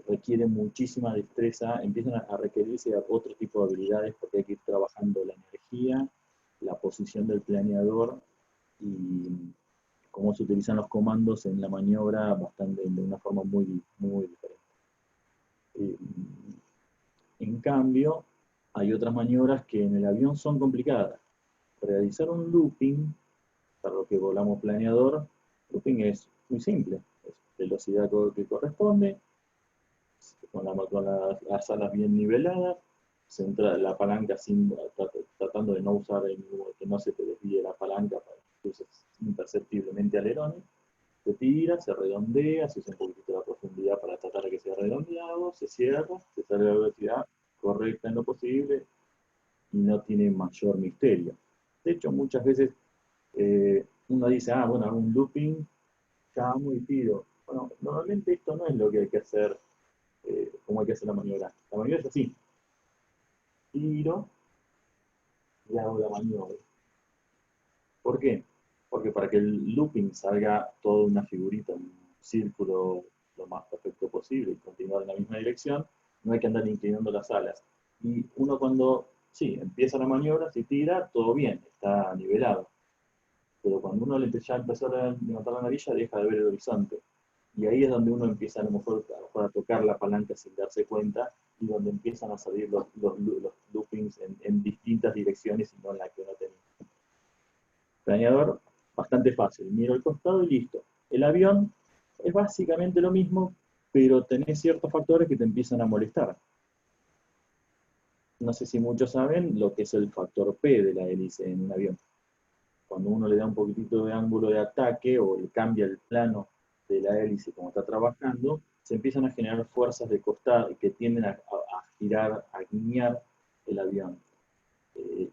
requiere muchísima destreza, empiezan a requerirse otro tipo de habilidades porque hay que ir trabajando la energía, la posición del planeador y cómo se utilizan los comandos en la maniobra de una forma muy, muy diferente. En cambio, hay otras maniobras que en el avión son complicadas. Realizar un looping, para lo que volamos planeador, looping es muy simple, es velocidad que corresponde, con las alas bien niveladas, centra la palanca tratando de no usar que no se te desvíe la palanca para que uses imperceptiblemente alerones. Se tira, se redondea, se usa un poquitito la profundidad para tratar de que sea redondeado, se cierra, se sale a la velocidad correcta en lo posible y no tiene mayor misterio. De hecho, muchas veces uno dice, bueno, hago un looping, llamo y tiro. Bueno, normalmente esto no es lo que hay que hacer, como hay que hacer la maniobra. La maniobra es así. Tiro y hago la maniobra. ¿Por qué? Porque para que el looping salga toda una figurita, un círculo lo más perfecto posible y continuar en la misma dirección, no hay que andar inclinando las alas. Y uno cuando, sí, empieza la maniobra, si tira, todo bien, está nivelado. Pero cuando uno ya empezó a levantar la nariz, deja de ver el horizonte. Y ahí es donde uno empieza a lo mejor a tocar la palanca sin darse cuenta y donde empiezan a salir los loopings en distintas direcciones y no en la que uno tenía. Planeador, bastante fácil. Miro al costado y listo. El avión es básicamente lo mismo, pero tenés ciertos factores que te empiezan a molestar. No sé si muchos saben lo que es el factor P de la hélice en un avión. Cuando uno le da un poquitito de ángulo de ataque o le cambia el plano de la hélice como está trabajando, se empiezan a generar fuerzas de costado que tienden a girar, a guiñar el avión.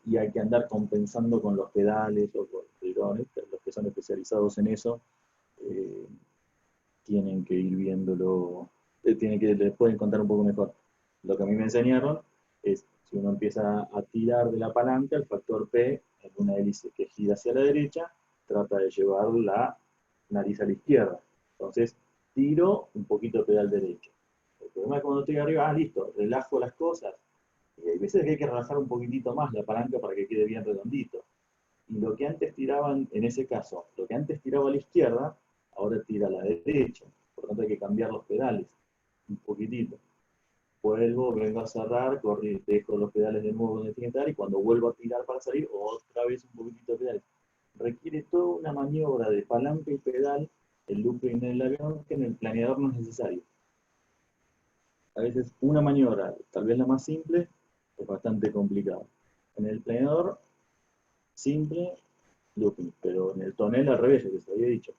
Y hay que andar compensando con los pedales o con los tirones, los que son especializados en eso, tienen que ir viéndolo, les pueden contar un poco mejor. Lo que a mí me enseñaron es, si uno empieza a tirar de la palanca, el factor P, en una hélice que gira hacia la derecha, trata de llevar la nariz a la izquierda. Entonces, tiro un poquito de pedal derecho. El problema es cuando estoy arriba, listo, relajo las cosas. Y hay veces que hay que relajar un poquitito más la palanca para que quede bien redondito. Y lo que antes tiraban, en ese caso, lo que antes tiraba a la izquierda, ahora tira a la derecha. Por lo tanto hay que cambiar los pedales un poquitito. Vuelvo, vengo a cerrar, dejo los pedales de nuevo donde tienen que estar y cuando vuelvo a tirar para salir, otra vez un poquitito de pedales. Requiere toda una maniobra de palanca y pedal, el looping en el avión, que en el planeador no es necesario. A veces una maniobra, tal vez la más simple, es bastante complicado. En el planeador, simple, looping, pero en el tonel al revés, que se había dicho.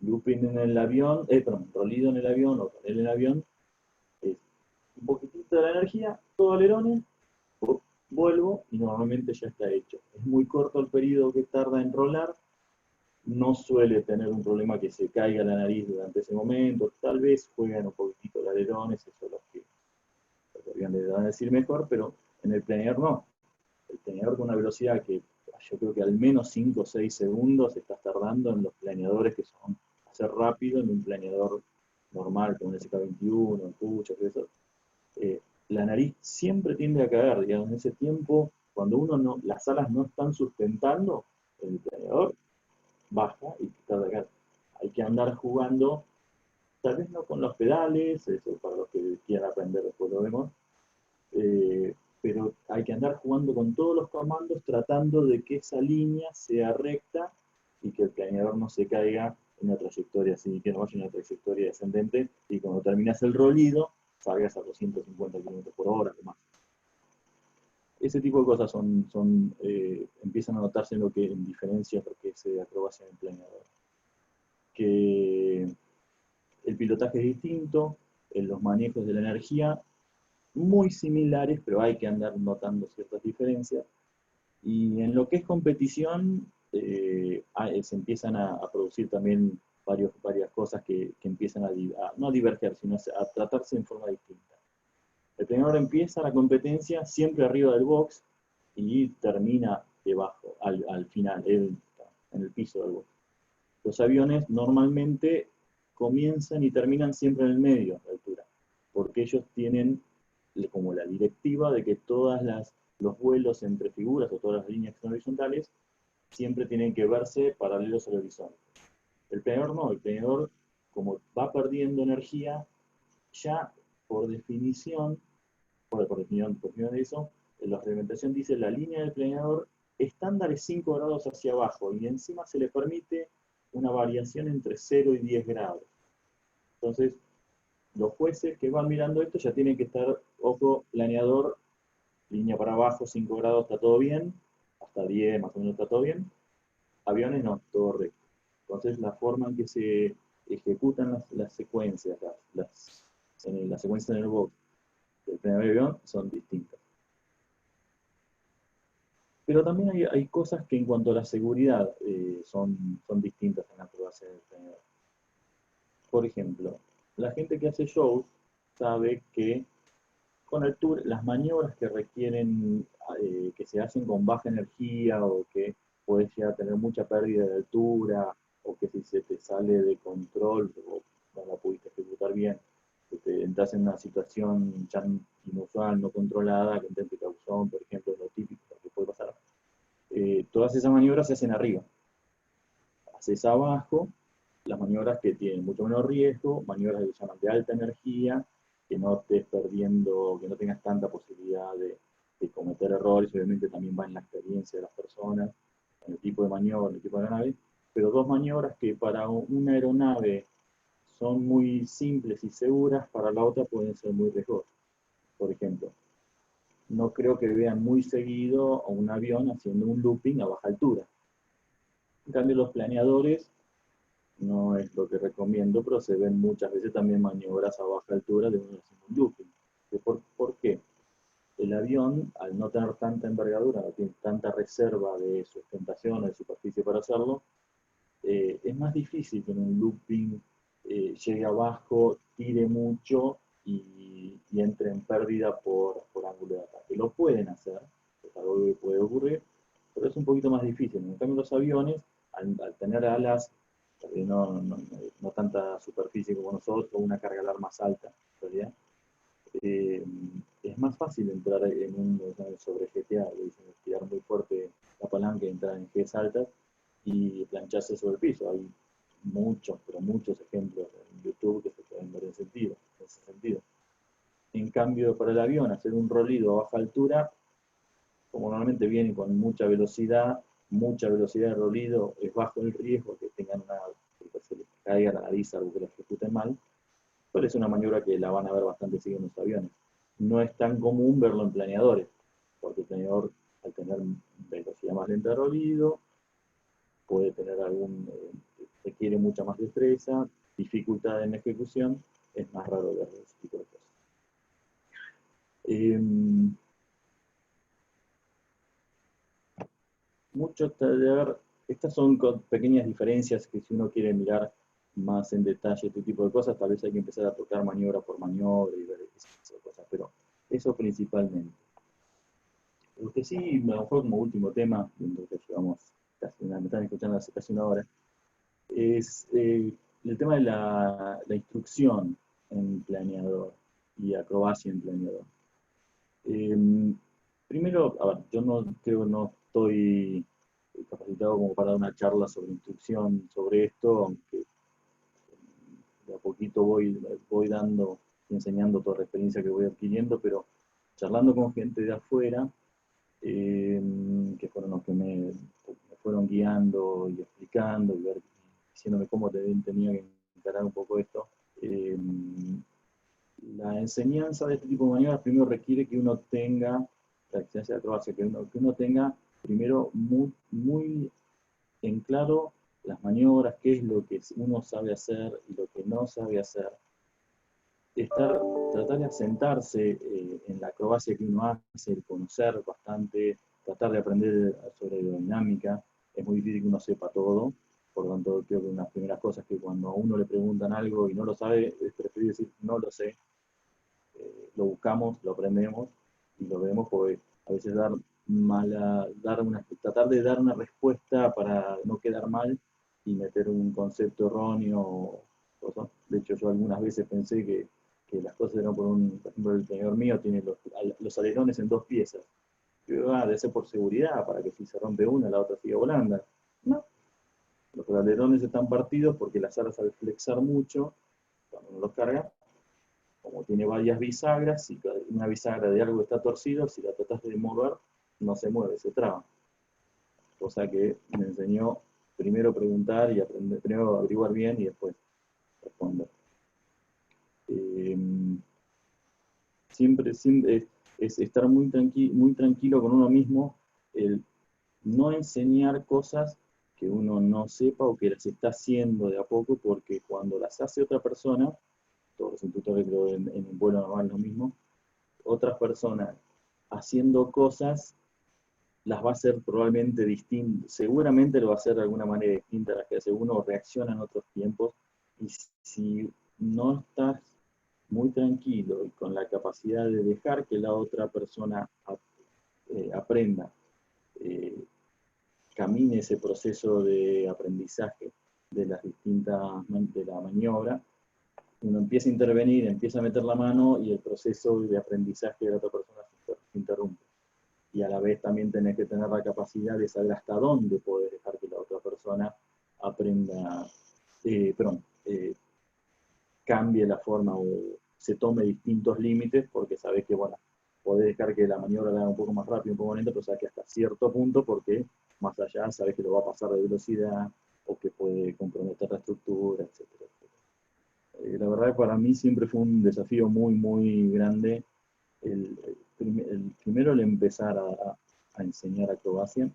Looping en el avión, rolido en el avión o tonel en el avión, es un poquitito de la energía, todo alerones, vuelvo y normalmente ya está hecho. Es muy corto el periodo que tarda en rolar, no suele tener un problema que se caiga la nariz durante ese momento, tal vez juegan un poquitito de alerones, eso es lo que le van a decir mejor, pero en el planeador no. El planeador con una velocidad que yo creo que al menos 5 o 6 segundos estás tardando en los planeadores que son hacer rápido en un planeador normal, como un SK-21, un Pucho, eso. La nariz siempre tiende a caer, digamos, en ese tiempo, cuando las alas no están sustentando, el planeador baja y tarda a caer. Hay que andar jugando, tal vez no con los pedales, eso para los que quieran aprender después lo vemos, pero hay que andar jugando con todos los comandos tratando de que esa línea sea recta y que el planeador no se caiga en una trayectoria así, que no vaya en una trayectoria descendente y cuando terminas el rolido salgas a 250 km por hora o más. Ese tipo de cosas empiezan a notarse en diferencia porque se acrobacia en el planeador. Que el pilotaje es distinto, los manejos de la energía muy similares, pero hay que andar notando ciertas diferencias. Y en lo que es competición, se empiezan a producir también varias cosas que empiezan no a diverger, sino a tratarse en forma distinta. El planeador empieza la competencia siempre arriba del box y termina debajo, al final, en el piso del box. Los aviones normalmente comienzan y terminan siempre en el medio de altura, porque ellos tienen como la directiva de que todos los vuelos entre figuras o todas las líneas que son horizontales siempre tienen que verse paralelos al horizonte. El planeador no, el planeador, como va perdiendo energía, ya por definición de eso, la reglamentación dice la línea del planeador estándar es 5 grados hacia abajo y encima se le permite una variación entre 0 y 10 grados. Entonces, los jueces que van mirando esto ya tienen que estar, ojo, planeador línea para abajo, 5 grados está todo bien, hasta 10 más o menos está todo bien. Aviones no, todo recto. Entonces la forma en que se ejecutan las secuencias, las secuencias en el box del primer avión son distintas. Pero también hay cosas que en cuanto a la seguridad son distintas en la acrobacia del planeador. Por ejemplo, la gente que hace shows sabe que con altura, las maniobras que requieren, que se hacen con baja energía o que puedes llegar a tener mucha pérdida de altura o que si se te sale de control o no la pudiste ejecutar bien, que te entras en una situación ya inusual, no controlada, que intente causón, por ejemplo, es lo típico que puede pasar. Todas esas maniobras se hacen arriba. Haces abajo las maniobras que tienen mucho menor riesgo, maniobras que se llaman de alta energía, que no estés perdiendo, que no tengas tanta posibilidad de cometer errores, obviamente también va en la experiencia de las personas, en el tipo de maniobra, en el tipo de aeronave, pero dos maniobras que para una aeronave son muy simples y seguras, para la otra pueden ser muy riesgosas. Por ejemplo, no creo que vean muy seguido a un avión haciendo un looping a baja altura. En cambio, los planeadores no es lo que recomiendo, pero se ven muchas veces también maniobras a baja altura de un looping. ¿Por qué? El avión, al no tener tanta envergadura, no tiene tanta reserva de sustentación o de superficie para hacerlo, es más difícil que en un looping llegue abajo, tire mucho y entre en pérdida por ángulo de ataque. Lo pueden hacer, es algo que puede ocurrir, pero es un poquito más difícil. En cambio, los aviones, al tener alas, no tanta superficie como nosotros, una carga alar más alta, en realidad, es más fácil entrar en un sobre GTA, tirar muy fuerte la palanca y entrar en Gs altas y plancharse sobre el piso. Hay muchos, pero muchos ejemplos en YouTube que se pueden ver en ese sentido. En cambio, para el avión, hacer un rolido a baja altura, como normalmente viene con mucha velocidad de rolido, es bajo el riesgo que tengan que se les caiga la nariz, algo que la ejecuten mal, pero es una maniobra que la van a ver bastante seguido en los aviones. No es tan común verlo en planeadores, porque el planeador, al tener velocidad más lenta de rolido, puede tener requiere mucha más destreza, dificultad en ejecución, es más raro ver ese tipo de cosas. Mucho taller, estas son pequeñas diferencias que si uno quiere mirar más en detalle este tipo de cosas, tal vez hay que empezar a tocar maniobra por maniobra y ver esas cosas, pero eso principalmente. Lo que sí, a lo mejor como último tema, que llevamos me están escuchando hace casi una hora, es el tema de la instrucción en planeador y acrobacia en planeador. Primero, a ver, yo no estoy capacitado como para dar una charla sobre instrucción sobre esto, aunque de a poquito voy dando y enseñando toda la experiencia que voy adquiriendo, pero charlando con gente de afuera, que fueron los que me fueron guiando y explicando y diciéndome cómo tenía que encarar un poco esto. La enseñanza de este tipo de maniobras primero requiere que uno tenga, la experiencia de acrobacia, que uno tenga primero muy en claro las maniobras, qué es lo que uno sabe hacer y lo que no sabe hacer. Tratar de asentarse en la acrobacia que uno hace, el conocer bastante, tratar de aprender sobre aerodinámica. Es muy difícil que uno sepa todo, por lo tanto creo que una de las primeras cosas que cuando a uno le preguntan algo y no lo sabe, es preferible decir no lo sé. Lo buscamos, lo aprendemos y lo vemos, porque a veces tratar de dar una respuesta para no quedar mal y meter un concepto erróneo. De hecho, yo algunas veces pensé que las cosas eran por ejemplo, el señor mío tiene los alerones en dos piezas. Yo, debe ser por seguridad, para que si se rompe una, la otra siga volando. No, los alerones están partidos porque las alas al flexar mucho, cuando uno los carga, como tiene varias bisagras, si una bisagra de algo está torcido, si la tratas de mover, no se mueve, se traba. Cosa que me enseñó primero preguntar y aprender, primero averiguar bien y después responder. Siempre es estar muy tranquilo con uno mismo, el no enseñar cosas que uno no sepa o que las está haciendo de a poco, porque cuando las hace otra persona, todos los instructores creo en un vuelo normal es lo mismo, otras personas haciendo cosas las va a hacer probablemente distintas, seguramente lo va a hacer de alguna manera distinta a las que hace uno, o reacciona en otros tiempos, y si no estás muy tranquilo y con la capacidad de dejar que la otra persona aprenda, eh, camine ese proceso de aprendizaje de las distintas, de la maniobra, uno empieza a intervenir, empieza a meter la mano y el proceso de aprendizaje de la otra persona se interrumpe. Y a la vez también tenés que tener la capacidad de saber hasta dónde podés dejar que la otra persona aprenda, cambie la forma o se tome distintos límites, porque sabés que, bueno, podés dejar que la maniobra la haga un poco más rápido, un poco más lenta, pero sabés que hasta cierto punto, porque más allá sabés que lo va a pasar de velocidad o que puede comprometer la estructura, etcétera, etcétera. La verdad que para mí siempre fue un desafío muy, muy grande el primero el empezar a enseñar acrobacia.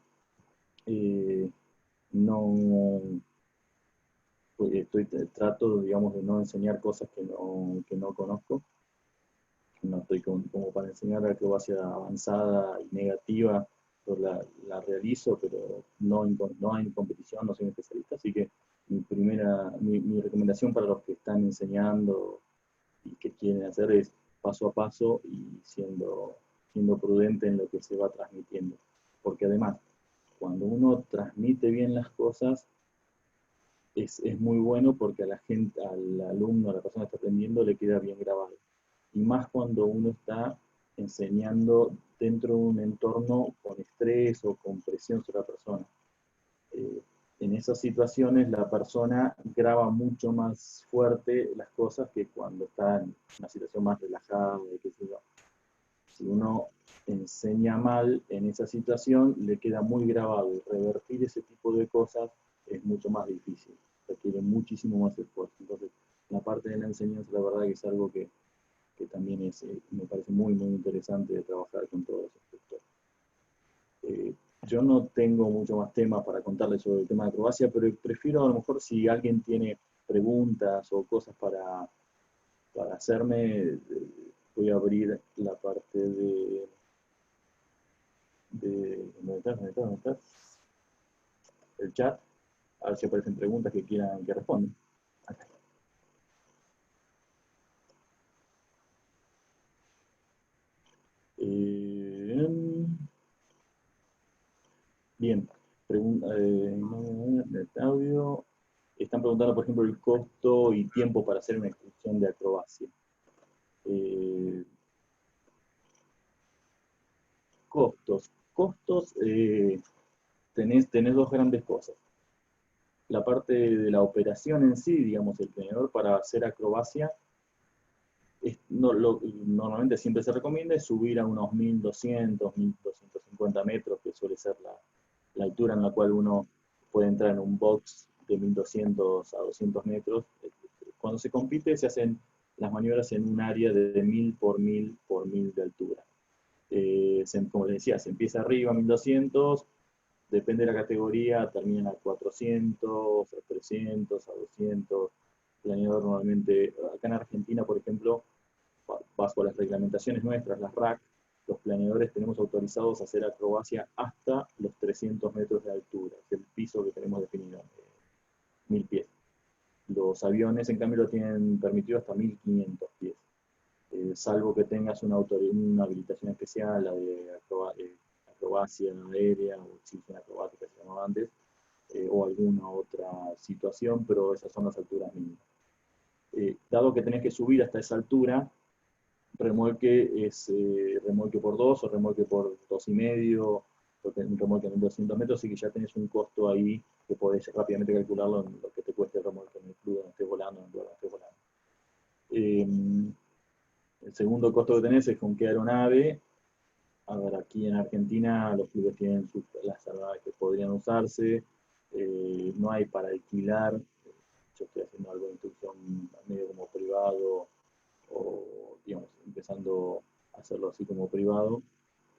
No, trato, digamos, de no enseñar cosas que no conozco. No estoy como para enseñar acrobacia avanzada y negativa, yo la realizo, pero no en competición, no soy un especialista, así que mi recomendación para los que están enseñando y que quieren hacer es paso a paso y siendo prudente en lo que se va transmitiendo. Porque además, cuando uno transmite bien las cosas, es muy bueno porque a la gente, al alumno, a la persona que está aprendiendo, le queda bien grabado. Y más cuando uno está enseñando dentro de un entorno con estrés o con presión sobre la persona. Eh, en esas situaciones la persona graba mucho más fuerte las cosas que cuando está en una situación más relajada, qué sé yo. Si uno enseña mal en esa situación, le queda muy grabado, y revertir ese tipo de cosas es mucho más difícil, requiere muchísimo más esfuerzo. Entonces, la parte de la enseñanza, la verdad que es algo que también me parece muy, muy interesante de trabajar con todos los instructores. Yo no tengo mucho más temas para contarles sobre el tema de acrobacia, pero prefiero a lo mejor si alguien tiene preguntas o cosas para hacerme, voy a abrir la parte ¿dónde estás? El chat, a ver si aparecen preguntas que quieran que respondan. Acá. Bien, audio. Están preguntando, por ejemplo, el costo y tiempo para hacer una instrucción de acrobacia. Costos, tenés dos grandes cosas. La parte de la operación en sí, digamos, el planeador para hacer acrobacia, normalmente siempre se recomienda es subir a unos 1200, 1250 metros, que suele ser la altura en la cual uno puede entrar en un box de 1200 a 200 metros. Cuando se compite se hacen las maniobras en un área de 1000 por 1000 por 1000 de altura. Como les decía, se empieza arriba a 1200, depende de la categoría, terminan a 400, a 300, a 200. Planeador normalmente, acá en Argentina, por ejemplo, bajo las reglamentaciones nuestras, las RAC, los planeadores tenemos autorizados a hacer acrobacia hasta los 300 metros de altura, que es el piso que tenemos definido, 1000 pies. Los aviones, en cambio, lo tienen permitido hasta 1500 pies, salvo que tengas una habilitación especial, la de acrobacia aérea o exhibición acrobática, se llamaba antes, o alguna otra situación, pero esas son las alturas mínimas. Dado que tenés que subir hasta esa altura, remolque es remolque por 2 o remolque por 2,5, un remolque en 200 metros, así que ya tenés un costo ahí que podés rápidamente calcularlo en lo que te cueste el remolque en el club donde estés volando, en el lugar donde estés volando. El segundo costo que tenés es con qué aeronave. A ver, aquí en Argentina los clubes tienen las aeronaves que podrían usarse, no hay para alquilar. Yo estoy haciendo algo de instrucción medio como privado, o digamos, empezando hacerlo así como privado.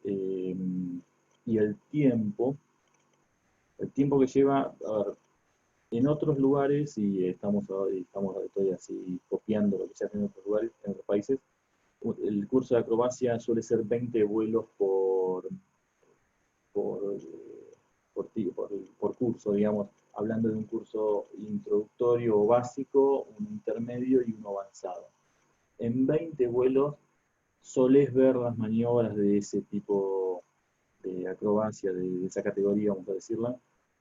Y el tiempo que lleva, a ver, en otros lugares, y estoy así copiando lo que se hace en otros lugares, en otros países, el curso de acrobacia suele ser 20 vuelos por, por curso, digamos, hablando de un curso introductorio o básico, un intermedio y uno avanzado. En 20 vuelos solés ver las maniobras de ese tipo de acrobacia, de esa categoría, vamos a decirla,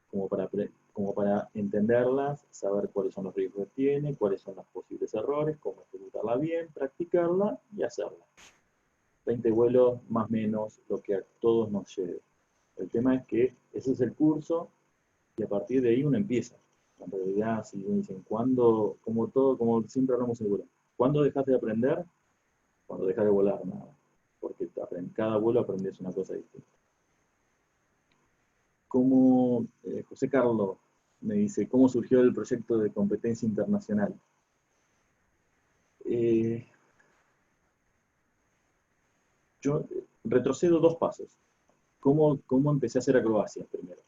como para entenderlas, saber cuáles son los riesgos que tiene, cuáles son los posibles errores, cómo ejecutarla bien, practicarla y hacerla. 20 vuelos más o menos lo que a todos nos lleve. El tema es que ese es el curso y a partir de ahí uno empieza. En realidad, si me dicen, ¿cuándo? Como todo, como siempre hablamos seguro, ¿cuándo dejas de aprender? Cuando dejas de volar, nada. Porque en cada vuelo aprendes una cosa distinta. ¿Cómo, José Carlos me dice, cómo surgió el proyecto de competencia internacional? Eh, yo retrocedo 2 pasos. ¿Cómo empecé a hacer acrobacias primero?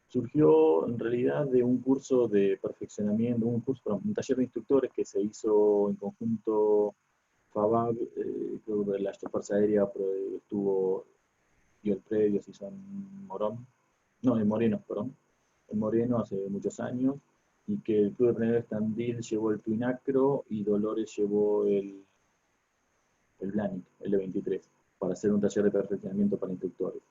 Surgió en realidad de un curso de perfeccionamiento, un taller de instructores que se hizo en conjunto FABAB, creo que la Fuerza Aérea dio el predio, se hizo en Morón, no, en Moreno, perdón, en Moreno hace muchos años, y que el Club de Planeadores Tandil llevó el Twin Acro y Dolores llevó el Blanic, el E23, para hacer un taller de perfeccionamiento para instructores.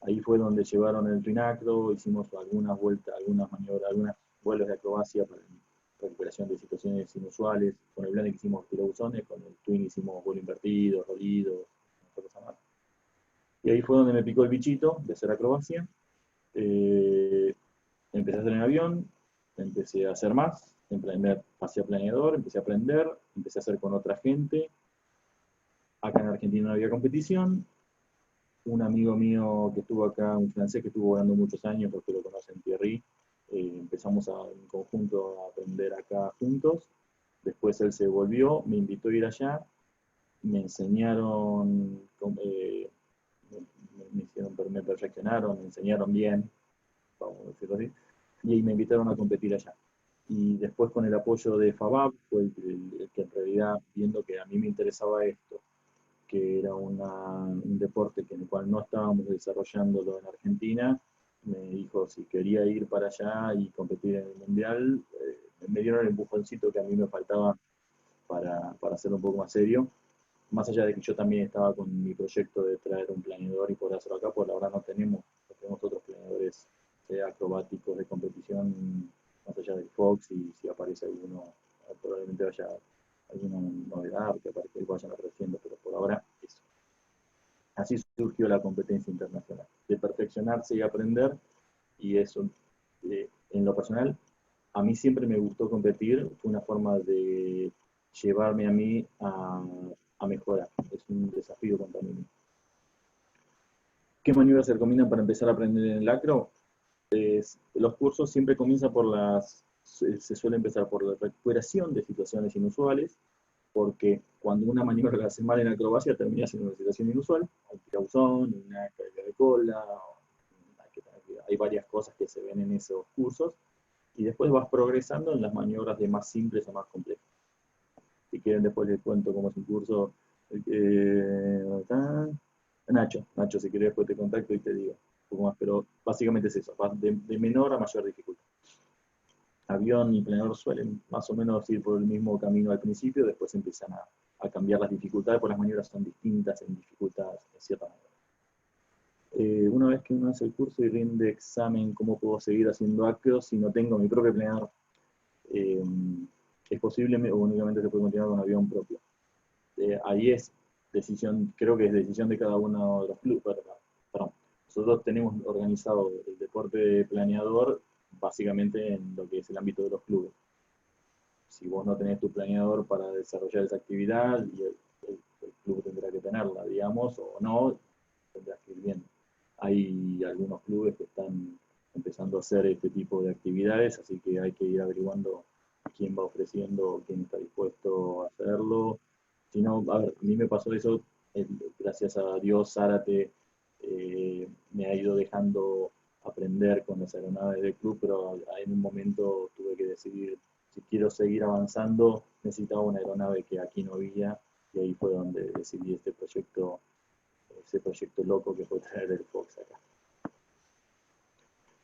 Ahí fue donde llevaron el Twin Acro, hicimos algunas vueltas, algunas maniobras, algunos vuelos de acrobacia para recuperación de situaciones inusuales. Con el Blanic hicimos tirabuzones, con el Twin hicimos vuelo invertido, rolido, cosa más. Y ahí fue donde me picó el bichito de hacer acrobacia. Empecé a hacer en avión, empecé a hacer más, pasé a planeador, empecé a aprender, empecé a hacer con otra gente. Acá en Argentina no había competición. Un amigo mío que estuvo acá, un francés que estuvo volando muchos años, porque lo conocen, Thierry, empezamos en conjunto a aprender acá juntos. Después él se volvió, me invitó a ir allá, me enseñaron, me perfeccionaron, me enseñaron bien, vamos a decirlo así, y ahí me invitaron a competir allá. Y después con el apoyo de FABAB, fue el que en realidad, viendo que a mí me interesaba esto, que era un deporte en el cual no estábamos desarrollándolo en Argentina, me dijo si quería ir para allá y competir en el Mundial, me dieron el empujoncito que a mí me faltaba para hacerlo un poco más serio. Más allá de que yo también estaba con mi proyecto de traer un planeador y poder hacerlo acá, pues ahora no tenemos otros planeadores acrobáticos de competición, más allá del Fox, y si aparece alguno, probablemente vaya alguna novedad que aparezca y vayan apareciendo, pero por ahora eso. Así surgió la competencia internacional, de perfeccionarse y aprender, y eso, en lo personal, a mí siempre me gustó competir, fue una forma de llevarme a mí a mejorar, es un desafío contra mí. ¿Qué maniobras se recomiendan para empezar a aprender en el acro? Los cursos siempre comienzan se suele empezar por la recuperación de situaciones inusuales, porque cuando una maniobra la hace mal en acrobacia termina siendo una situación inusual, un tirabuzón, una caída de cola, hay varias cosas que se ven en esos cursos, y después vas progresando en las maniobras de más simples a más complejas. Si quieren después les cuento cómo es un curso. Nacho, si querés después te contacto y te digo un poco más, pero básicamente es eso, vas de menor a mayor dificultad. Avión y planeador suelen más o menos ir por el mismo camino al principio, después empiezan a cambiar las dificultades, porque las maniobras son distintas en dificultad, de cierta manera. Una vez que uno hace el curso y rinde examen, ¿cómo puedo seguir haciendo acros si no tengo mi propio planeador? ¿Es posible o únicamente se puede continuar con un avión propio? Ahí es decisión, creo que es decisión de cada uno de los clubes. Perdón. Nosotros tenemos organizado el deporte planeador básicamente en lo que es el ámbito de los clubes. Si vos no tenés tu planeador para desarrollar esa actividad, y el club tendrá que tenerla, digamos, o no, tendrás que ir viendo. Hay algunos clubes que están empezando a hacer este tipo de actividades, así que hay que ir averiguando quién va ofreciendo, quién está dispuesto a hacerlo. Si no, a ver, a mí me pasó eso gracias a Dios, Zárate me ha ido dejando aprender con las aeronaves del club, pero en un momento tuve que decidir si quiero seguir avanzando, necesitaba una aeronave que aquí no había, y ahí fue donde decidí ese proyecto loco que fue traer el Fox acá.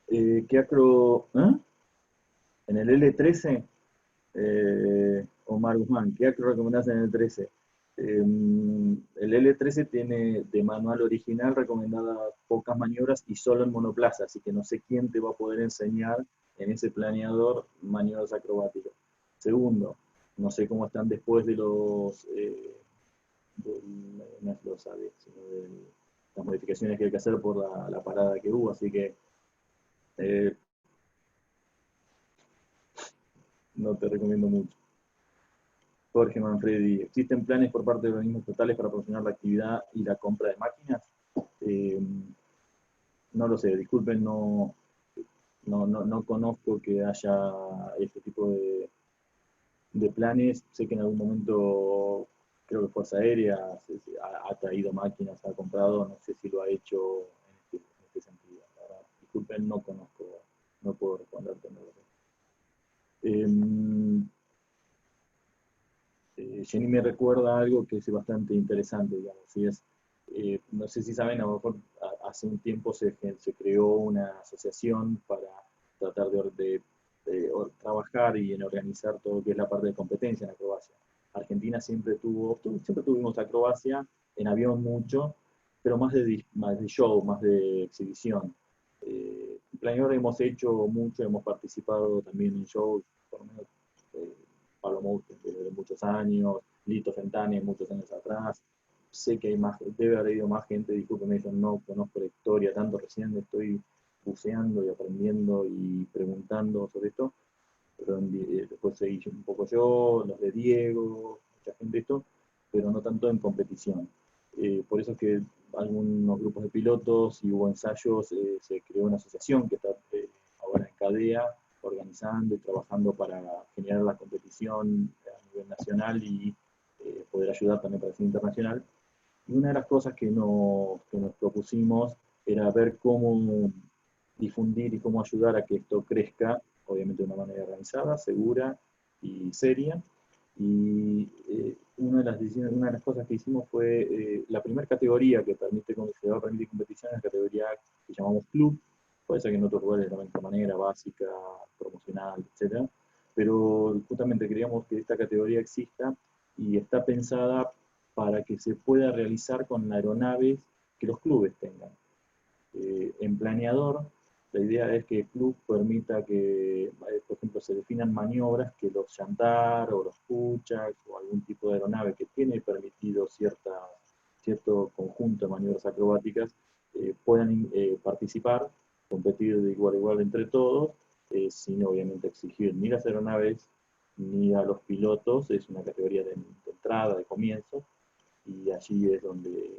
¿Qué acro? En el L13, Omar Guzmán, ¿qué acro recomendás en el 13? El L13 tiene de manual original recomendada pocas maniobras y solo en monoplaza, así que no sé quién te va a poder enseñar en ese planeador maniobras acrobáticas. Segundo, no sé cómo están después de los, no es los AVE, sino de las modificaciones que hay que hacer por la parada que hubo, así que no te recomiendo mucho. Jorge Manfredi, ¿existen planes por parte de organismos estatales para promocionar la actividad y la compra de máquinas? No lo sé, disculpen, no conozco que haya este tipo de planes. Sé que en algún momento, creo que Fuerza Aérea ha traído máquinas, ha comprado, no sé si lo ha hecho en este sentido. Ahora, disculpen, no conozco, no puedo responderte. No lo sé. Jenny me recuerda algo que es bastante interesante, digamos, y es, no sé si saben, a lo mejor hace un tiempo se creó una asociación para tratar de trabajar y en organizar todo lo que es la parte de competencia en acrobacia. Argentina siempre tuvimos acrobacia, en avión mucho, pero más de show, más de exhibición. En Planeador hemos hecho mucho, hemos participado también en shows, por lo menos Pablo Mousten desde muchos años, Lito Fentani muchos años atrás. Sé que hay más, debe haber habido más gente, discúlpeme, yo no conozco la historia tanto, recién estoy buceando y aprendiendo y preguntando sobre esto, pero después seguí un poco yo, los de Diego, mucha gente esto, pero no tanto en competición. Por eso es que algunos grupos de pilotos y hubo ensayos, se creó una asociación que está ahora en CADEA, organizando y trabajando para generar la competición a nivel nacional y poder ayudar también para el cine internacional. Y una de las cosas que nos propusimos era ver cómo difundir y cómo ayudar a que esto crezca, obviamente de una manera organizada, segura y seria. Y una de las cosas que hicimos fue la primera categoría que permite competición, es la categoría que llamamos club. Puede ser que en otros lugares de la misma manera, básica, promocional, etc. Pero justamente queríamos que esta categoría exista y está pensada para que se pueda realizar con aeronaves que los clubes tengan. En planeador, la idea es que el club permita que, por ejemplo, se definan maniobras que los Yantar o los Puchak o algún tipo de aeronave que tiene permitido cierto conjunto de maniobras acrobáticas puedan participar, competir de igual a igual entre todos, sin obviamente exigir ni las aeronaves ni a los pilotos. Es una categoría de entrada, de comienzo, y allí es donde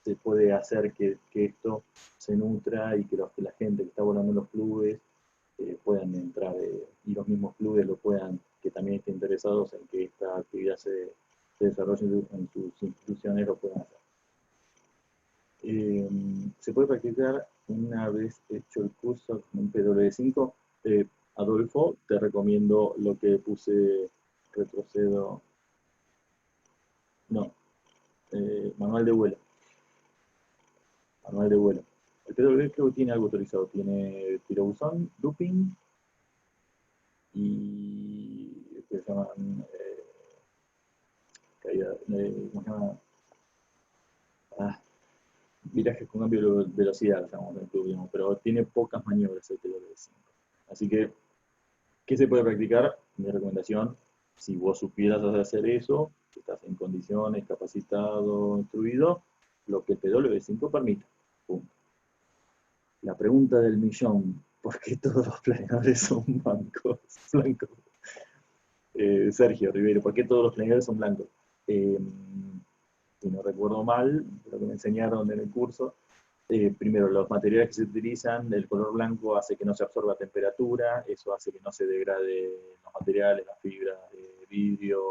se puede hacer que esto se nutra y que la gente que está volando en los clubes puedan entrar y los mismos clubes lo puedan, que también estén interesados en que esta actividad se desarrolle en sus instituciones, lo puedan hacer. Se puede practicar una vez hecho el curso en PW5. Adolfo, te recomiendo lo que puse, retrocedo, no, manual de vuelo. Manual de vuelo. El PW creo que tiene algo autorizado, tiene tirobuzón, looping y que se llaman caída, ¿cómo se llama? Virajes con cambio de velocidad, llamamos en el club, digamos, pero tiene pocas maniobras el PW5. Así que, ¿qué se puede practicar? Mi recomendación, si vos supieras hacer eso, estás en condiciones, capacitado, instruido, lo que el PW5 permita. Punto. La pregunta del millón, ¿por qué todos los planeadores son blancos? Sergio Rivero, ¿por qué todos los planeadores son blancos? Si no recuerdo mal, lo que me enseñaron en el curso, primero, los materiales que se utilizan, el color blanco hace que no se absorba temperatura, eso hace que no se degrade los materiales, las fibras de vidrio,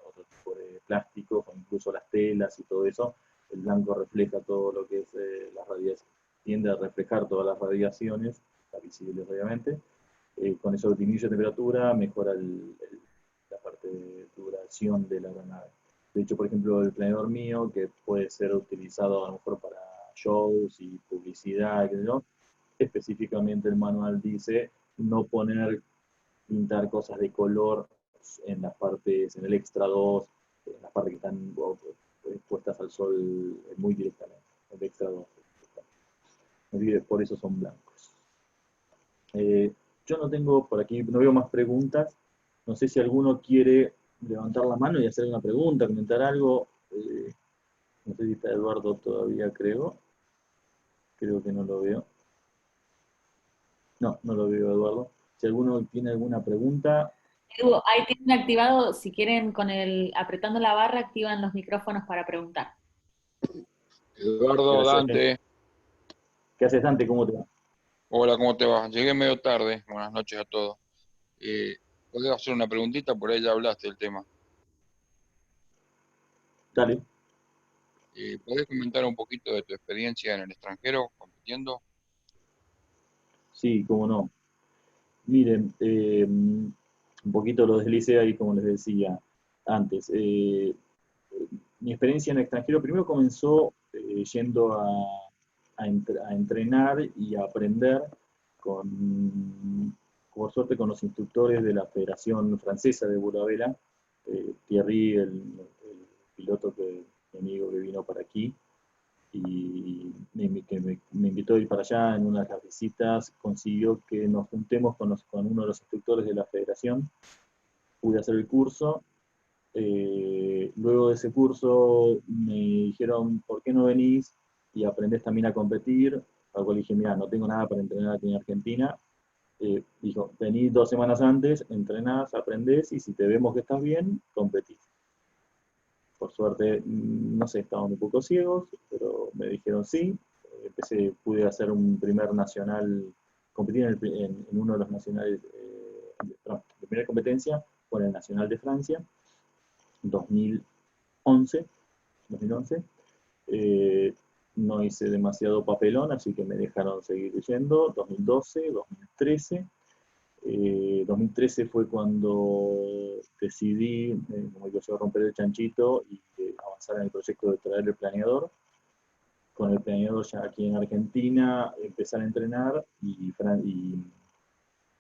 otros sobre plásticos, o incluso las telas y todo eso. El blanco refleja todo lo que es la radiación, tiende a reflejar todas las radiaciones, las visibles obviamente. Con eso disminuye la temperatura, mejora la parte de duración de la granada. De hecho, por ejemplo, el planeador mío, que puede ser utilizado a lo mejor para shows y publicidad, ¿no? Específicamente el manual dice no pintar cosas de color en las partes, en el extra 2, en las partes que están expuestas al sol muy directamente, el extra 2. Por eso son blancos. Yo no tengo por aquí, no veo más preguntas. No sé si alguno quiere levantar la mano y hacer una pregunta, comentar algo. No sé si está Eduardo todavía, creo. Creo que no lo veo. No, no lo veo, Eduardo. Si alguno tiene alguna pregunta. Edu, ahí tienen activado, si quieren, apretando la barra, activan los micrófonos para preguntar. ¿Qué Eduardo, haces, Dante, ¿Qué haces, Dante? ¿Cómo te va? hola, ¿cómo te va? Llegué medio tarde, buenas noches a todos. ¿Podés hacer una preguntita? Por ahí ya hablaste del tema. Dale. ¿Podés comentar un poquito de tu experiencia en el extranjero compitiendo? Sí, cómo no. Miren, un poquito lo deslicé ahí, como les decía antes. Mi experiencia en el extranjero primero comenzó yendo a entrenar y a aprender por suerte, con los instructores de la Federación Francesa de Buravela, Thierry, el piloto mi amigo que vino para aquí, y me invitó a ir para allá en una de las visitas, consiguió que nos juntemos con uno de los instructores de la federación, pude hacer el curso. Luego de ese curso me dijeron, ¿por qué no venís y aprendés también a competir? Al cual dije, mira, no tengo nada para entrenar aquí en Argentina. Dijo, venís 2 semanas antes, entrenás, aprendés, y si te vemos que estás bien, competís. Por suerte, no sé, estaban un poco ciegos, pero me dijeron sí. Pude hacer un primer nacional, competir en uno de los nacionales, la primera competencia fue en el Nacional de Francia, 2011. 2011. Eh, no hice demasiado papelón, así que me dejaron seguir yendo. 2012, 2013. 2013 fue cuando decidí, como digo yo, romper el chanchito y avanzar en el proyecto de traer el planeador. Con el planeador ya aquí en Argentina, empezar a entrenar, y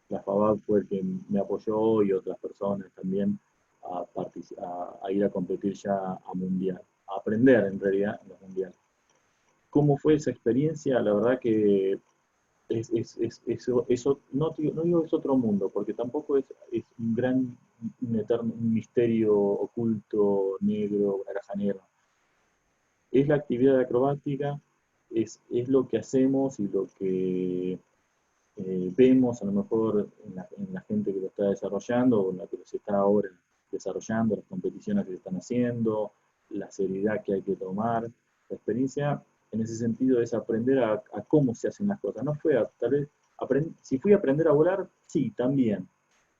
la FABAC fue el que me apoyó, y otras personas también, a ir a competir ya a mundial, a aprender en realidad en los mundiales. ¿Cómo fue esa experiencia? La verdad que eso no digo que es otro mundo, porque tampoco es un misterio oculto, negro, una caja negra. Es la actividad acrobática, es lo que hacemos y lo que vemos a lo mejor en la gente que lo está desarrollando, o en la que se está ahora desarrollando, las competiciones que se están haciendo, la seriedad que hay que tomar. La experiencia en ese sentido es aprender a cómo se hacen las cosas. No fue tal vez, si fui a aprender a volar, sí, también,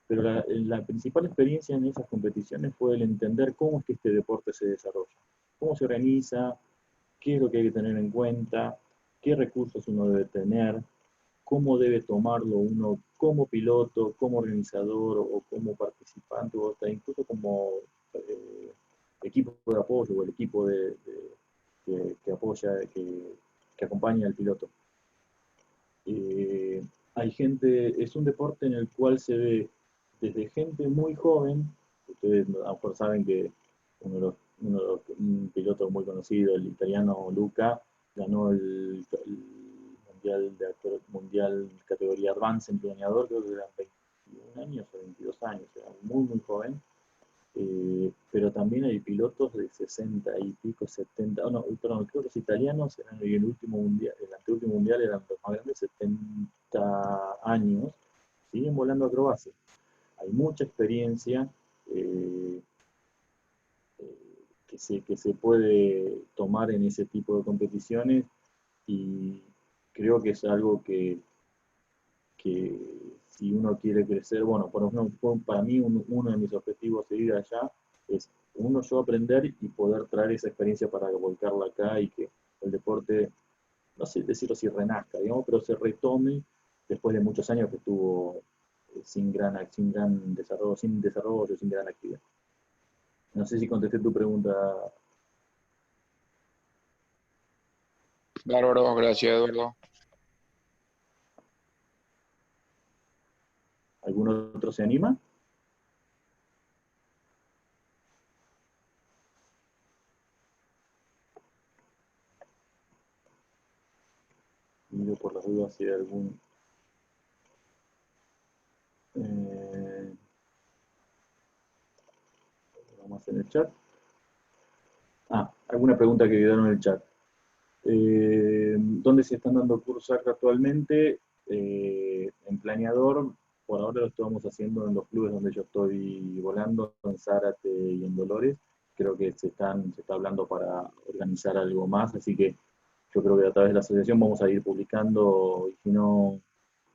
pero la principal experiencia en esas competiciones fue el entender cómo es que este deporte se desarrolla, cómo se organiza, qué es lo que hay que tener en cuenta, qué recursos uno debe tener, cómo debe tomarlo uno como piloto, como organizador o como participante, o hasta incluso como equipo de apoyo, o el equipo que apoya, que acompaña al piloto. Hay gente, es un deporte en el cual se ve desde gente muy joven. Ustedes a lo mejor saben que un piloto muy conocido, el italiano Luca, ganó el mundial categoría Advance en planeador, creo que eran 21 años o 22 años, era muy, muy joven. Pero también hay pilotos de 60 y pico, 70, no, perdón, creo que los italianos eran el último mundial, el anteúltimo mundial eran los más grandes, 70 años, siguen volando acrobacia. Hay mucha experiencia que se puede tomar en ese tipo de competiciones, y creo que es algo que si uno quiere crecer, bueno, para mí uno de mis objetivos de ir allá es uno yo aprender y poder traer esa experiencia para volcarla acá y que el deporte, no sé decirlo si renazca, digamos, pero se retome después de muchos años que estuvo sin gran desarrollo, sin gran actividad. No sé si contesté tu pregunta. Bárbaro, gracias, Eduardo. ¿Algún otro se anima? Miro por las dudas si hay algún... vamos en el chat. Alguna pregunta que quedaron en el chat. ¿Dónde se están dando cursos actualmente? En Planeador, por ahora lo estamos haciendo en los clubes donde yo estoy volando, en Zárate y en Dolores. Creo que se está hablando para organizar algo más, así que yo creo que a través de la asociación vamos a ir publicando, y si no,